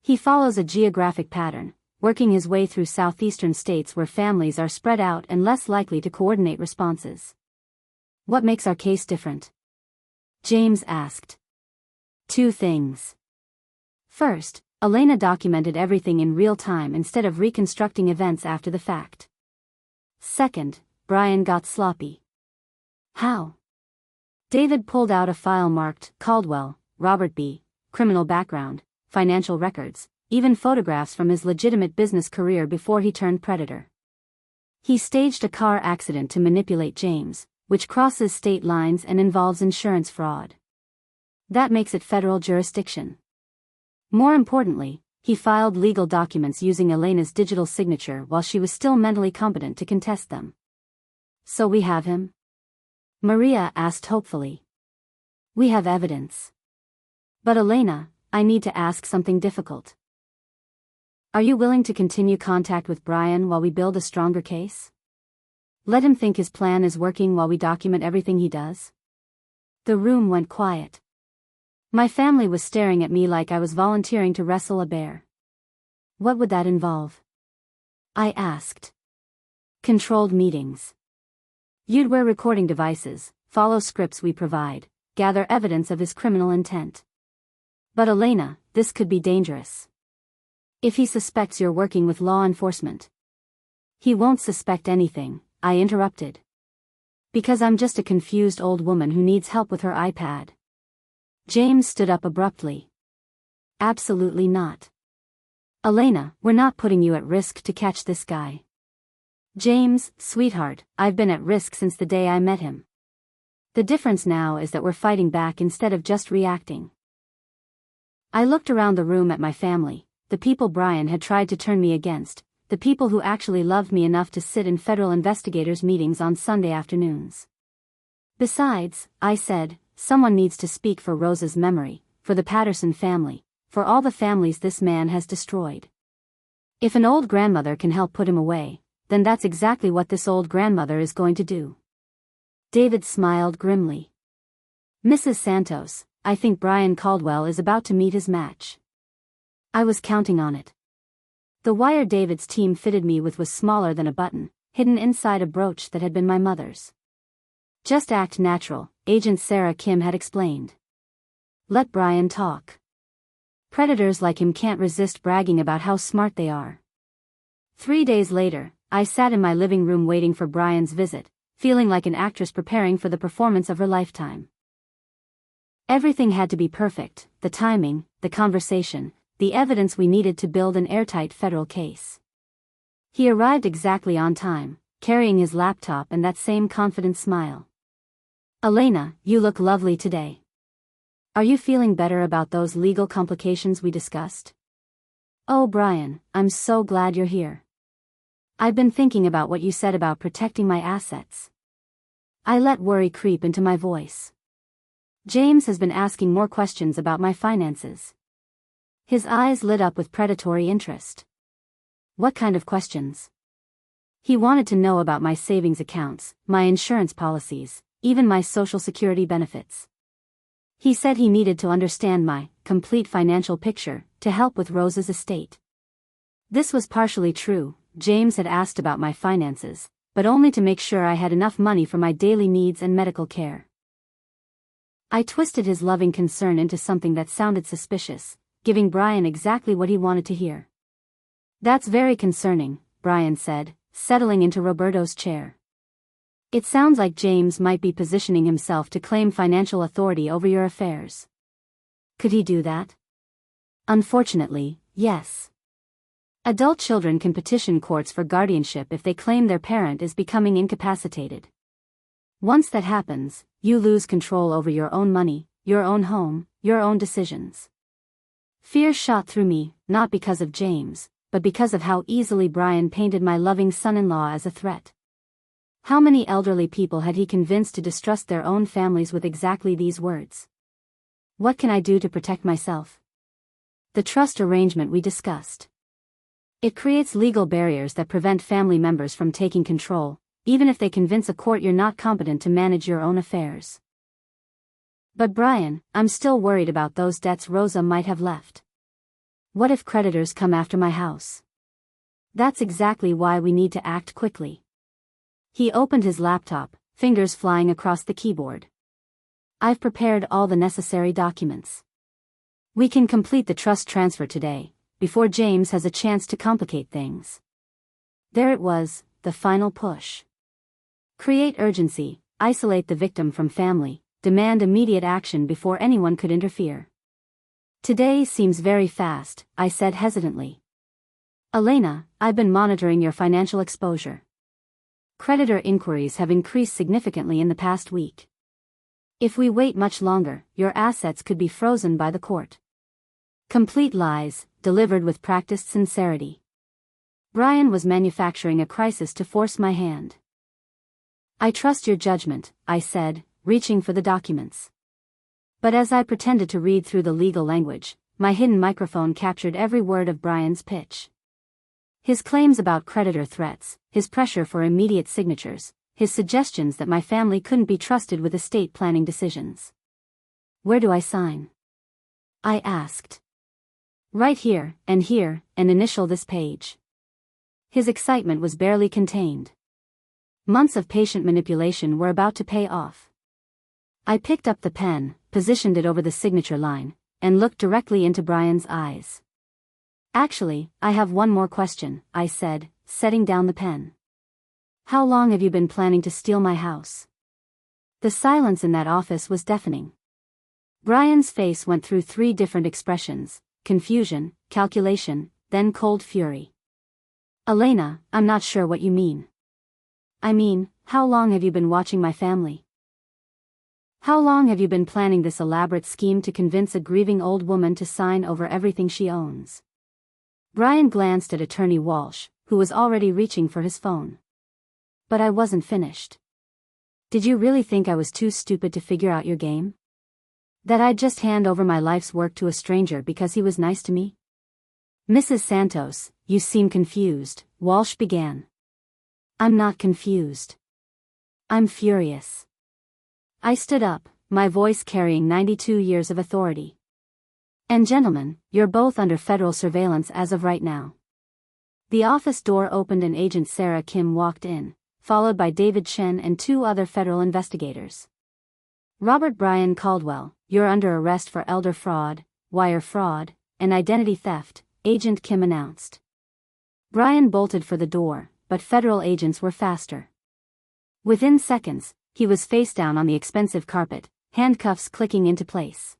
"He follows a geographic pattern, working his way through southeastern states where families are spread out and less likely to coordinate responses." "What makes our case different?" James asked. "2 things. First, Elena documented everything in real time instead of reconstructing events after the fact. Second, Brian got sloppy." "How?" David pulled out a file marked Caldwell, Robert B., criminal background, financial records, even photographs from his legitimate business career before he turned predator. "He staged a car accident to manipulate James, which crosses state lines and involves insurance fraud. That makes it federal jurisdiction. More importantly, he filed legal documents using Elena's digital signature while she was still mentally competent to contest them." "So we have him?" Maria asked hopefully. "We have evidence. But Elena, I need to ask something difficult. Are you willing to continue contact with Brian while we build a stronger case? Let him think his plan is working while we document everything he does?" The room went quiet. My family was staring at me like I was volunteering to wrestle a bear. "What would that involve?" I asked. "Controlled meetings. You'd wear recording devices, follow scripts we provide, gather evidence of his criminal intent. But Elena, this could be dangerous. If he suspects you're working with law enforcement." "He won't suspect anything," I interrupted. "Because I'm just a confused old woman who needs help with her iPad." James stood up abruptly. "Absolutely not. Elena, we're not putting you at risk to catch this guy." "James, sweetheart, I've been at risk since the day I met him. The difference now is that we're fighting back instead of just reacting." I looked around the room at my family, the people Brian had tried to turn me against, the people who actually loved me enough to sit in federal investigators' meetings on Sunday afternoons. "Besides," I said, "someone needs to speak for Rosa's memory, for the Patterson family, for all the families this man has destroyed. If an old grandmother can help put him away, then that's exactly what this old grandmother is going to do." David smiled grimly. "Mrs. Santos, I think Brian Caldwell is about to meet his match." I was counting on it. The wire David's team fitted me with was smaller than a button, hidden inside a brooch that had been my mother's. Just act natural, Agent Sarah Kim had explained. Let Brian talk. Predators like him can't resist bragging about how smart they are. 3 days later, I sat in my living room waiting for Brian's visit, feeling like an actress preparing for the performance of her lifetime. Everything had to be perfect: the timing, the conversation, the evidence we needed to build an airtight federal case. He arrived exactly on time, carrying his laptop and that same confident smile. "Elena, you look lovely today. Are you feeling better about those legal complications we discussed?" "Oh, Brian, I'm so glad you're here. I've been thinking about what you said about protecting my assets." I let worry creep into my voice. James has been asking more questions about my finances. His eyes lit up with predatory interest. What kind of questions? He wanted to know about my savings accounts, my insurance policies, even my Social Security benefits. He said he needed to understand my complete financial picture to help with Rose's estate. This was partially true. James had asked about my finances, but only to make sure I had enough money for my daily needs and medical care. I twisted his loving concern into something that sounded suspicious, giving Brian exactly what he wanted to hear. "That's very concerning," Brian said, settling into Roberto's chair. "It sounds like James might be positioning himself to claim financial authority over your affairs." Could he do that? Unfortunately, yes. Adult children can petition courts for guardianship if they claim their parent is becoming incapacitated. Once that happens, you lose control over your own money, your own home, your own decisions. Fear shot through me, not because of James, but because of how easily Brian painted my loving son-in-law as a threat. How many elderly people had he convinced to distrust their own families with exactly these words? What can I do to protect myself? The trust arrangement we discussed. It creates legal barriers that prevent family members from taking control, even if they convince a court you're not competent to manage your own affairs. But Brian, I'm still worried about those debts Rosa might have left. What if creditors come after my house? That's exactly why we need to act quickly. He opened his laptop, fingers flying across the keyboard. "I've prepared all the necessary documents. We can complete the trust transfer today, before James has a chance to complicate things." There it was, the final push. Create urgency, isolate the victim from family, demand immediate action before anyone could interfere. "Today seems very fast," I said hesitantly. "Elena, I've been monitoring your financial exposure. Creditor inquiries have increased significantly in the past week. If we wait much longer, your assets could be frozen by the court." Complete lies, delivered with practiced sincerity. Brian was manufacturing a crisis to force my hand. "I trust your judgment," I said, reaching for the documents. But as I pretended to read through the legal language, my hidden microphone captured every word of Brian's pitch. His claims about creditor threats, his pressure for immediate signatures, his suggestions that my family couldn't be trusted with estate planning decisions. "Where do I sign?" I asked. "Right here, and initial this page." His excitement was barely contained. Months of patient manipulation were about to pay off. I picked up the pen, positioned it over the signature line, and looked directly into Brian's eyes. "Actually, I have one more question," I said, setting down the pen. "How long have you been planning to steal my house?" The silence in that office was deafening. Brian's face went through 3 different expressions: confusion, calculation, then cold fury. "Elena, I'm not sure what you mean." "I mean, how long have you been watching my family? How long have you been planning this elaborate scheme to convince a grieving old woman to sign over everything she owns?" Brian glanced at Attorney Walsh, who was already reaching for his phone. But I wasn't finished. "Did you really think I was too stupid to figure out your game? That I'd just hand over my life's work to a stranger because he was nice to me?" "Mrs. Santos, you seem confused," Walsh began. "I'm not confused. I'm furious." I stood up, my voice carrying 92 years of authority. And gentlemen, you're both under federal surveillance as of right now. The office door opened and Agent Sarah Kim walked in, followed by David Chen and 2 other federal investigators. Robert Brian Caldwell, you're under arrest for elder fraud, wire fraud, and identity theft, Agent Kim announced. Brian bolted for the door, but federal agents were faster. Within seconds, he was face down on the expensive carpet, handcuffs clicking into place.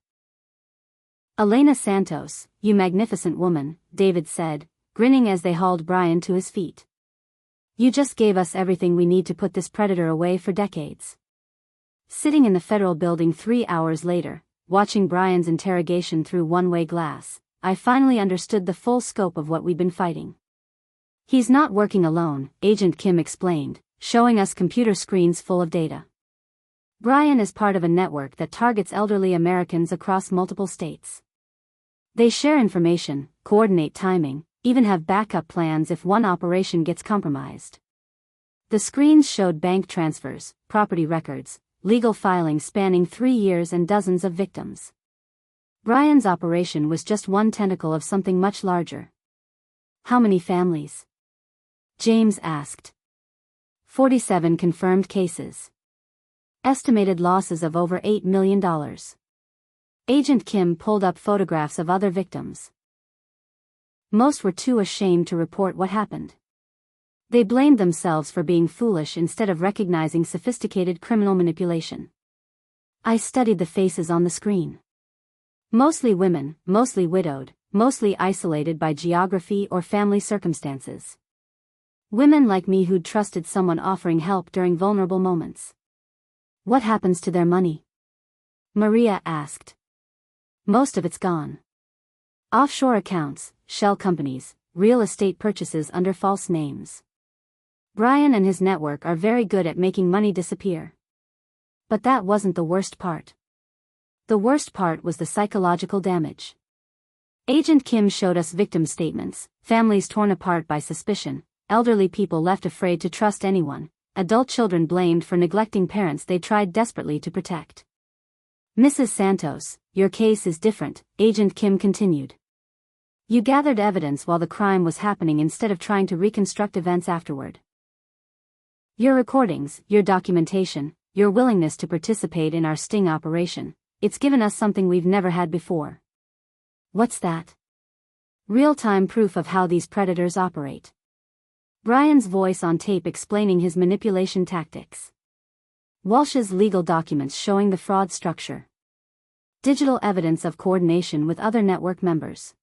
Elena Santos, you magnificent woman, David said, grinning as they hauled Brian to his feet. You just gave us everything we need to put this predator away for decades. Sitting in the federal building 3 hours later, watching Brian's interrogation through one-way glass, I finally understood the full scope of what we'd been fighting. He's not working alone, Agent Kim explained, showing us computer screens full of data. Brian is part of a network that targets elderly Americans across multiple states. They share information, coordinate timing, even have backup plans if one operation gets compromised. The screens showed bank transfers, property records, legal filings spanning 3 years and dozens of victims. Brian's operation was just one tentacle of something much larger. How many families? James asked. 47 confirmed cases. Estimated losses of over $8 million. Agent Kim pulled up photographs of other victims. Most were too ashamed to report what happened. They blamed themselves for being foolish instead of recognizing sophisticated criminal manipulation. I studied the faces on the screen. Mostly women, mostly widowed, mostly isolated by geography or family circumstances. Women like me who'd trusted someone offering help during vulnerable moments. What happens to their money? Maria asked. Most of it's gone. Offshore accounts, shell companies, real estate purchases under false names. Brian and his network are very good at making money disappear. But that wasn't the worst part. The worst part was the psychological damage. Agent Kim showed us victim statements, families torn apart by suspicion, elderly people left afraid to trust anyone, adult children blamed for neglecting parents they tried desperately to protect. Mrs. Santos, your case is different, Agent Kim continued. You gathered evidence while the crime was happening instead of trying to reconstruct events afterward. Your recordings, your documentation, your willingness to participate in our sting operation, it's given us something we've never had before. What's that? Real-time proof of how these predators operate. Brian's voice on tape explaining his manipulation tactics. Walsh's legal documents showing the fraud structure. Digital evidence of coordination with other network members.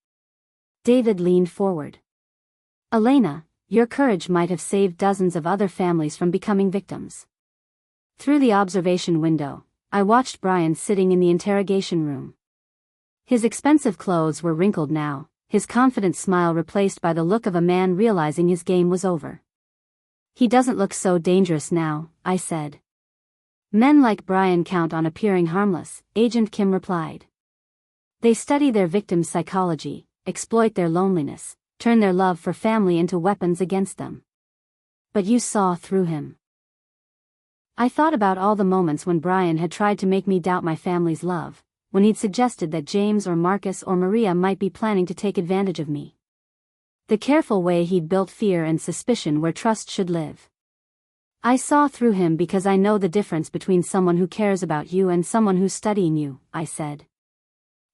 David leaned forward. Elena, your courage might have saved dozens of other families from becoming victims. Through the observation window, I watched Brian sitting in the interrogation room. His expensive clothes were wrinkled now, his confident smile replaced by the look of a man realizing his game was over. He doesn't look so dangerous now, I said. Men like Brian count on appearing harmless, Agent Kim replied. They study their victims' psychology, exploit their loneliness, turn their love for family into weapons against them. But you saw through him. I thought about all the moments when Brian had tried to make me doubt my family's love, when he'd suggested that James or Marcus or Maria might be planning to take advantage of me. The careful way he'd built fear and suspicion where trust should live. I saw through him because I know the difference between someone who cares about you and someone who's studying you, I said.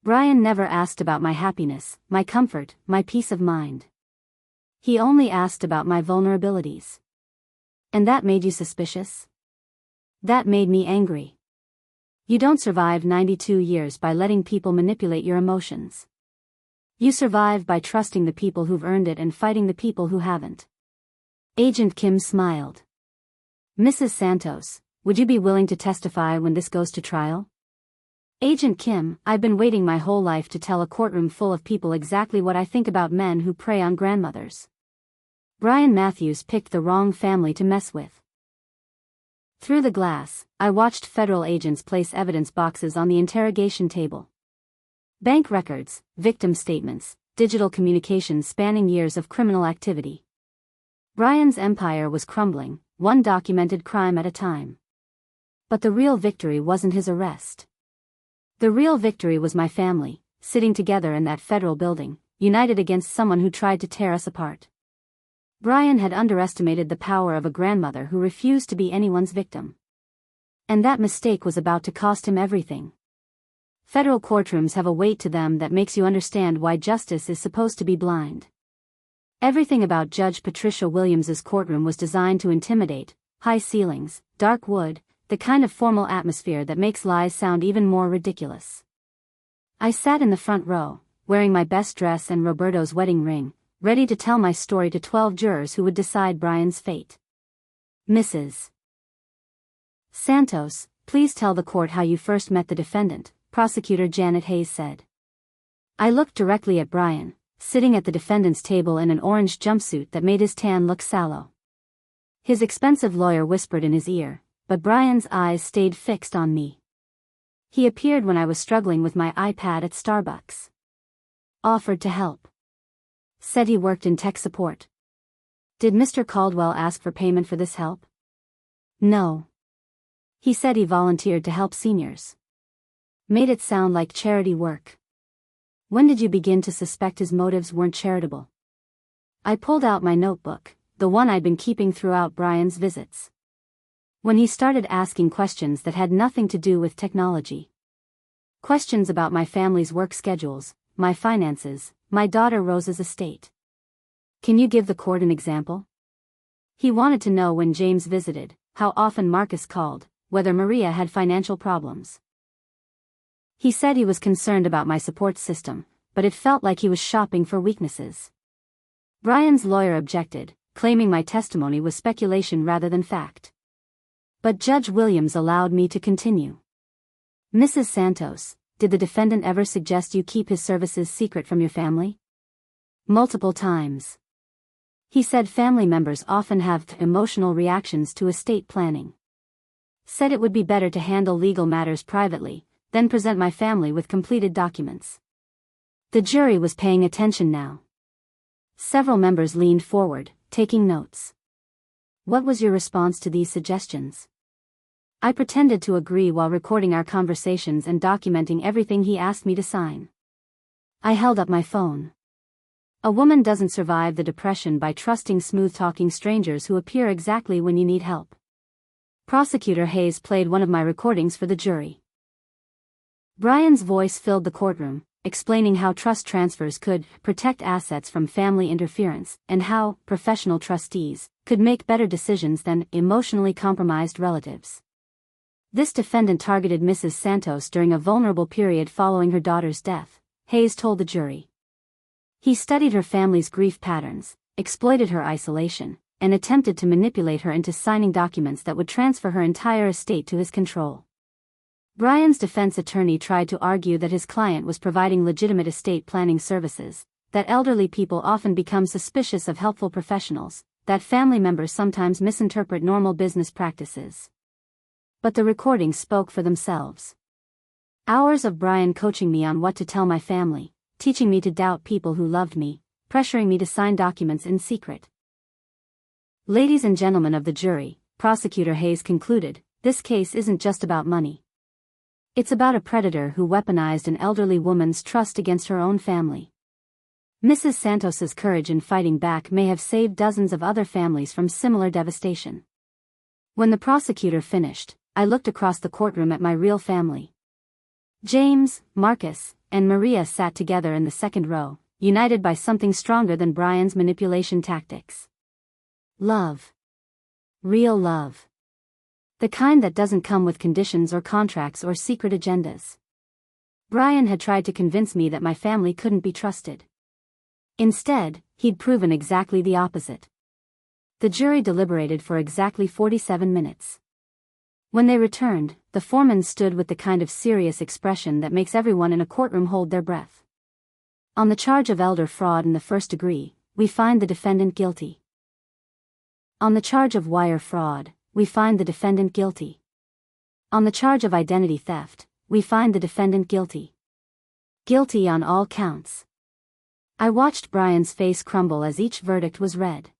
Brian never asked about my happiness, my comfort, my peace of mind. He only asked about my vulnerabilities. And that made you suspicious? That made me angry. You don't survive 92 years by letting people manipulate your emotions. You survive by trusting the people who've earned it and fighting the people who haven't. Agent Kim smiled. Mrs. Santos, would you be willing to testify when this goes to trial? Agent Kim, I've been waiting my whole life to tell a courtroom full of people exactly what I think about men who prey on grandmothers. Brian Matthews picked the wrong family to mess with. Through the glass, I watched federal agents place evidence boxes on the interrogation table. Bank records, victim statements, digital communications spanning years of criminal activity. Brian's empire was crumbling, one documented crime at a time. But the real victory wasn't his arrest. The real victory was my family, sitting together in that federal building, united against someone who tried to tear us apart. Brian had underestimated the power of a grandmother who refused to be anyone's victim. And that mistake was about to cost him everything. Federal courtrooms have a weight to them that makes you understand why justice is supposed to be blind. Everything about Judge Patricia Williams's courtroom was designed to intimidate: high ceilings, dark wood, the kind of formal atmosphere that makes lies sound even more ridiculous. I sat in the front row, wearing my best dress and Roberto's wedding ring, ready to tell my story to 12 jurors who would decide Brian's fate. Mrs. Santos, please tell the court how you first met the defendant, Prosecutor Janet Hayes said. I looked directly at Brian, sitting at the defendant's table in an orange jumpsuit that made his tan look sallow. His expensive lawyer whispered in his ear, but Brian's eyes stayed fixed on me. He appeared when I was struggling with my iPad at Starbucks. Offered to help. Said he worked in tech support. Did Mr. Caldwell ask for payment for this help? No. He said he volunteered to help seniors. Made it sound like charity work. When did you begin to suspect his motives weren't charitable? I pulled out my notebook, the one I'd been keeping throughout Brian's visits. When he started asking questions that had nothing to do with technology. Questions about my family's work schedules, my finances, my daughter Rose's estate. Can you give the court an example? He wanted to know when James visited, how often Marcus called, whether Maria had financial problems. He said he was concerned about my support system, but it felt like he was shopping for weaknesses. Brian's lawyer objected, claiming my testimony was speculation rather than fact. But Judge Williams allowed me to continue. Mrs. Santos, did the defendant ever suggest you keep his services secret from your family? Multiple times. He said family members often have emotional reactions to estate planning. Said it would be better to handle legal matters privately, then present my family with completed documents. The jury was paying attention now. Several members leaned forward, taking notes. What was your response to these suggestions? I pretended to agree while recording our conversations and documenting everything he asked me to sign. I held up my phone. A woman doesn't survive the depression by trusting smooth-talking strangers who appear exactly when you need help. Prosecutor Hayes played one of my recordings for the jury. Brian's voice filled the courtroom, explaining how trust transfers could protect assets from family interference, and how professional trustees could make better decisions than emotionally compromised relatives. This defendant targeted Mrs. Santos during a vulnerable period following her daughter's death, Hayes told the jury. He studied her family's grief patterns, exploited her isolation, and attempted to manipulate her into signing documents that would transfer her entire estate to his control. Brian's defense attorney tried to argue that his client was providing legitimate estate planning services, that elderly people often become suspicious of helpful professionals, that family members sometimes misinterpret normal business practices. But the recordings spoke for themselves. Hours of Brian coaching me on what to tell my family, teaching me to doubt people who loved me, pressuring me to sign documents in secret. Ladies and gentlemen of the jury, Prosecutor Hayes concluded, this case isn't just about money. It's about a predator who weaponized an elderly woman's trust against her own family. Mrs. Santos's courage in fighting back may have saved dozens of other families from similar devastation. When the prosecutor finished, I looked across the courtroom at my real family. James, Marcus, and Maria sat together in the second row, united by something stronger than Brian's manipulation tactics. Love. Real love. The kind that doesn't come with conditions or contracts or secret agendas. Brian had tried to convince me that my family couldn't be trusted. Instead, he'd proven exactly the opposite. The jury deliberated for exactly 47 minutes. When they returned, the foreman stood with the kind of serious expression that makes everyone in a courtroom hold their breath. On the charge of elder fraud in the first degree, we find the defendant guilty. On the charge of wire fraud, we find the defendant guilty. On the charge of identity theft, we find the defendant guilty. Guilty on all counts. I watched Brian's face crumble as each verdict was read.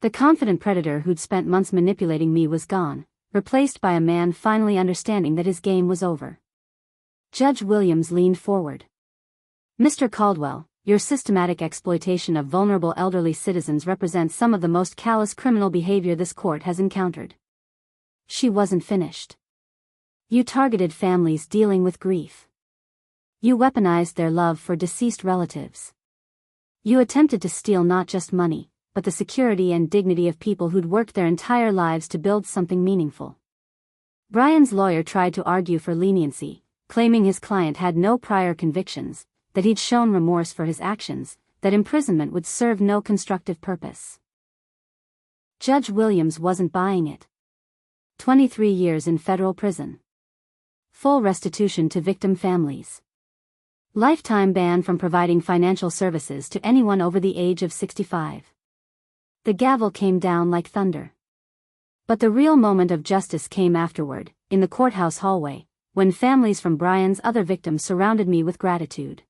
The confident predator who'd spent months manipulating me was gone, replaced by a man finally understanding that his game was over. Judge Williams leaned forward. Mr. Caldwell, your systematic exploitation of vulnerable elderly citizens represents some of the most callous criminal behavior this court has encountered. She wasn't finished. You targeted families dealing with grief. You weaponized their love for deceased relatives. You attempted to steal not just money, but the security and dignity of people who'd worked their entire lives to build something meaningful. Brian's lawyer tried to argue for leniency, claiming his client had no prior convictions, that he'd shown remorse for his actions, that imprisonment would serve no constructive purpose. Judge Williams wasn't buying it. 23 years in federal prison. Full restitution to victim families. Lifetime ban from providing financial services to anyone over the age of 65. The gavel came down like thunder. But the real moment of justice came afterward, in the courthouse hallway, when families from Brian's other victims surrounded me with gratitude.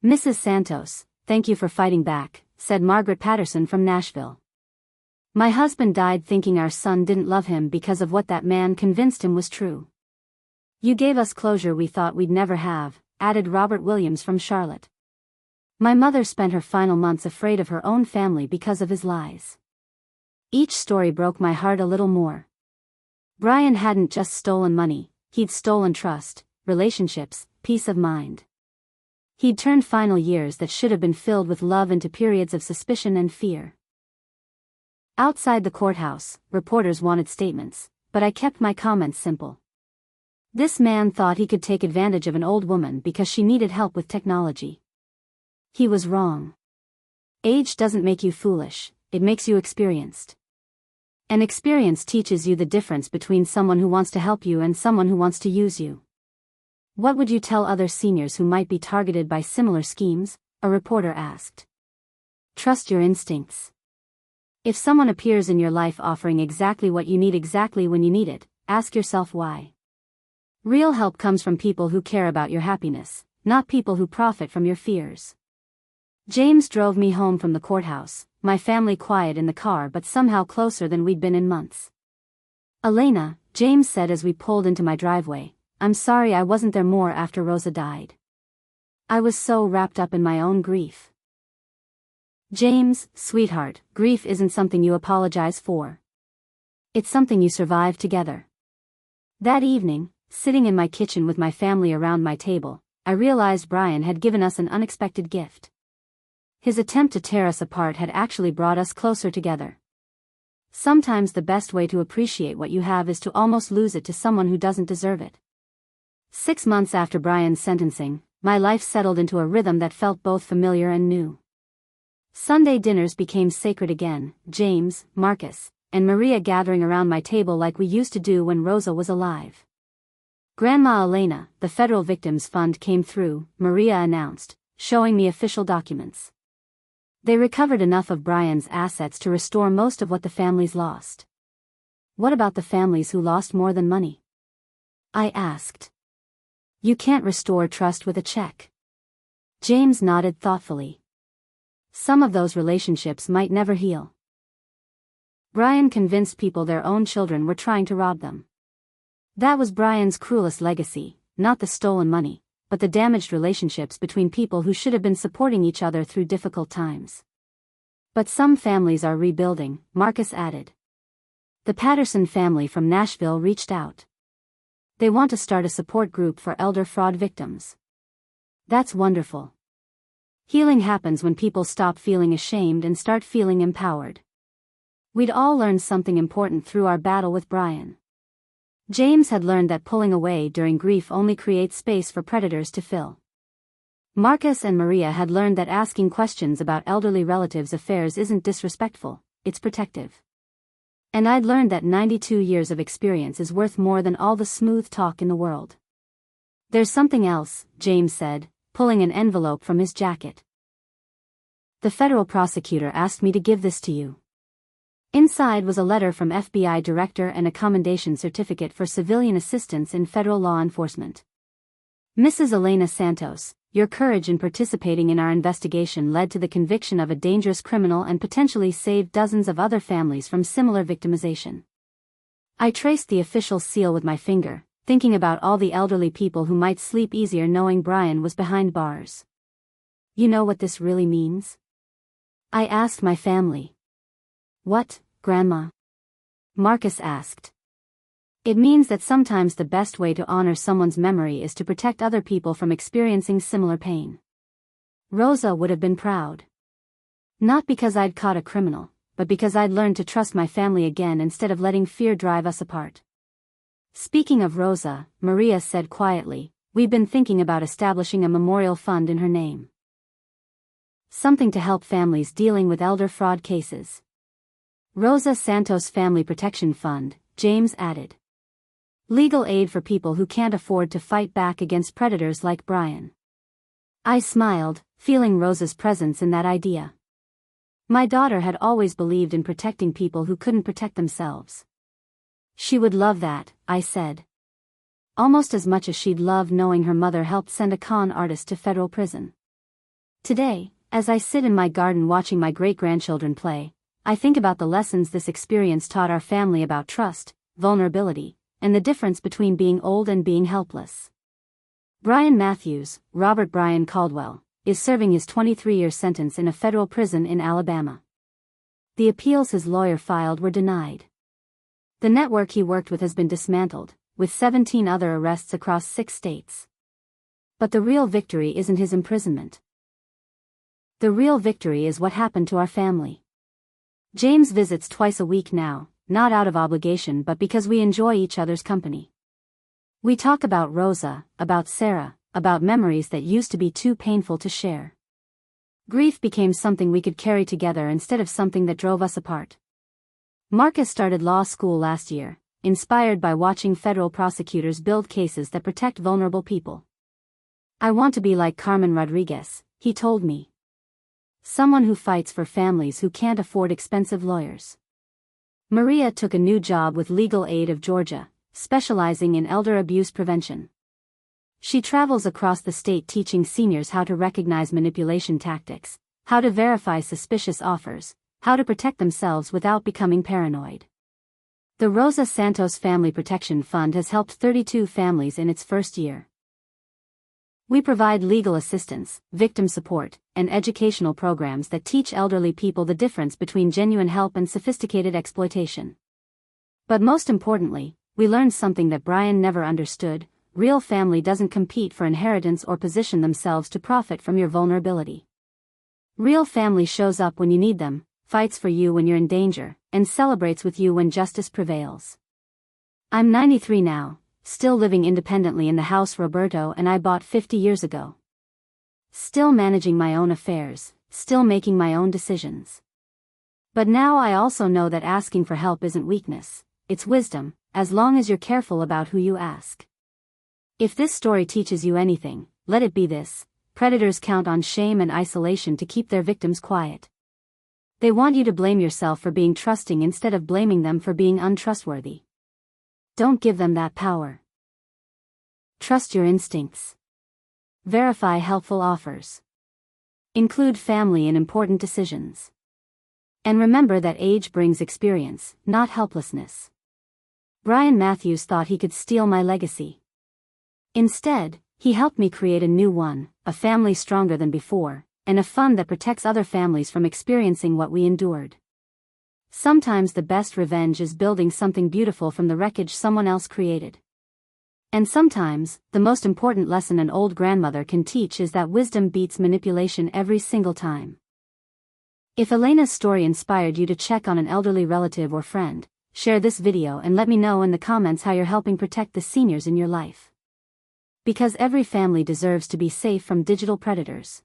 "Mrs. Santos, thank you for fighting back," said Margaret Patterson from Nashville. "My husband died thinking our son didn't love him because of what that man convinced him was true. You gave us closure we thought we'd never have," added Robert Williams from Charlotte. "My mother spent her final months afraid of her own family because of his lies." Each story broke my heart a little more. Brian hadn't just stolen money, he'd stolen trust, relationships, peace of mind. He'd turned final years that should have been filled with love into periods of suspicion and fear. Outside the courthouse, reporters wanted statements, but I kept my comments simple. This man thought he could take advantage of an old woman because she needed help with technology. He was wrong. Age doesn't make you foolish, it makes you experienced. And experience teaches you the difference between someone who wants to help you and someone who wants to use you. "What would you tell other seniors who might be targeted by similar schemes?" a reporter asked. "Trust your instincts. If someone appears in your life offering exactly what you need exactly when you need it, ask yourself why. Real help comes from people who care about your happiness, not people who profit from your fears." James drove me home from the courthouse, my family quiet in the car but somehow closer than we'd been in months. "Elena," James said as we pulled into my driveway, "I'm sorry I wasn't there more after Rosa died. I was so wrapped up in my own grief." "James, sweetheart, grief isn't something you apologize for. It's something you survive together." That evening, sitting in my kitchen with my family around my table, I realized Brian had given us an unexpected gift. His attempt to tear us apart had actually brought us closer together. Sometimes the best way to appreciate what you have is to almost lose it to someone who doesn't deserve it. 6 months after Brian's sentencing, my life settled into a rhythm that felt both familiar and new. Sunday dinners became sacred again, James, Marcus, and Maria gathering around my table like we used to do when Rosa was alive. "Grandma Elena, the Federal Victims Fund came through," Maria announced, showing me official documents. They recovered enough of Brian's assets to restore most of what the families lost. "What about the families who lost more than money?" I asked. "You can't restore trust with a check." James nodded thoughtfully. "Some of those relationships might never heal." Brian convinced people their own children were trying to rob them. That was Brian's cruelest legacy, not the stolen money, but the damaged relationships between people who should have been supporting each other through difficult times. "But some families are rebuilding," Marcus added. "The Patterson family from Nashville reached out. They want to start a support group for elder fraud victims." "That's wonderful. Healing happens when people stop feeling ashamed and start feeling empowered." We'd all learned something important through our battle with Brian. James had learned that pulling away during grief only creates space for predators to fill. Marcus and Maria had learned that asking questions about elderly relatives' affairs isn't disrespectful, it's protective. And I'd learned that 92 years of experience is worth more than all the smooth talk in the world. "There's something else," James said, pulling an envelope from his jacket. "The federal prosecutor asked me to give this to you." Inside was a letter from FBI director and a commendation certificate for civilian assistance in federal law enforcement. "Mrs. Elena Santos, your courage in participating in our investigation led to the conviction of a dangerous criminal and potentially saved dozens of other families from similar victimization." I traced the official seal with my finger, thinking about all the elderly people who might sleep easier knowing Brian was behind bars. You know what this really means? I asked my family. What, Grandma? Marcus asked. It means that sometimes the best way to honor someone's memory is to protect other people from experiencing similar pain. Rosa would have been proud. Not because I'd caught a criminal, but because I'd learned to trust my family again instead of letting fear drive us apart. Speaking of Rosa, Maria said quietly, we've been thinking about establishing a memorial fund in her name. Something to help families dealing with elder fraud cases. Rosa Santos Family Protection Fund, James added. Legal aid for people who can't afford to fight back against predators like Brian. I smiled, feeling Rosa's presence in that idea. My daughter had always believed in protecting people who couldn't protect themselves. She would love that, I said. Almost as much as she'd love knowing her mother helped send a con artist to federal prison. Today, as I sit in my garden watching my great-grandchildren play, I think about the lessons this experience taught our family about trust, vulnerability, and the difference between being old and being helpless. Brian Matthews, Robert Brian Caldwell, is serving his 23-year sentence in a federal prison in Alabama. The appeals his lawyer filed were denied. The network he worked with has been dismantled, with 17 other arrests across 6 states. But the real victory isn't his imprisonment. The real victory is what happened to our family. James visits twice a week now, not out of obligation but because we enjoy each other's company. We talk about Rosa, about Sarah, about memories that used to be too painful to share. Grief became something we could carry together instead of something that drove us apart. Marcus started law school last year, inspired by watching federal prosecutors build cases that protect vulnerable people. I want to be like Carmen Rodriguez, he told me. Someone who fights for families who can't afford expensive lawyers. Maria took a new job with Legal Aid of Georgia, specializing in elder abuse prevention. She travels across the state teaching seniors how to recognize manipulation tactics, how to verify suspicious offers, how to protect themselves without becoming paranoid. The Rosa Santos Family Protection Fund has helped 32 families in its first year. We provide legal assistance, victim support, and educational programs that teach elderly people the difference between genuine help and sophisticated exploitation. But most importantly, we learned something that Brian never understood: real family doesn't compete for inheritance or position themselves to profit from your vulnerability. Real family shows up when you need them, fights for you when you're in danger, and celebrates with you when justice prevails. I'm 93 now, still living independently in the house Roberto and I bought 50 years ago. Still managing my own affairs, still making my own decisions. But now I also know that asking for help isn't weakness, it's wisdom, as long as you're careful about who you ask. If this story teaches you anything, let it be this: predators count on shame and isolation to keep their victims quiet. They want you to blame yourself for being trusting instead of blaming them for being untrustworthy. Don't give them that power. Trust your instincts. Verify helpful offers. Include family in important decisions. And remember that age brings experience, not helplessness. Brian Matthews thought he could steal my legacy. Instead, he helped me create a new one, a family stronger than before, and a fund that protects other families from experiencing what we endured. Sometimes the best revenge is building something beautiful from the wreckage someone else created. And sometimes, the most important lesson an old grandmother can teach is that wisdom beats manipulation every single time. If Elena's story inspired you to check on an elderly relative or friend, share this video and let me know in the comments how you're helping protect the seniors in your life. Because every family deserves to be safe from digital predators.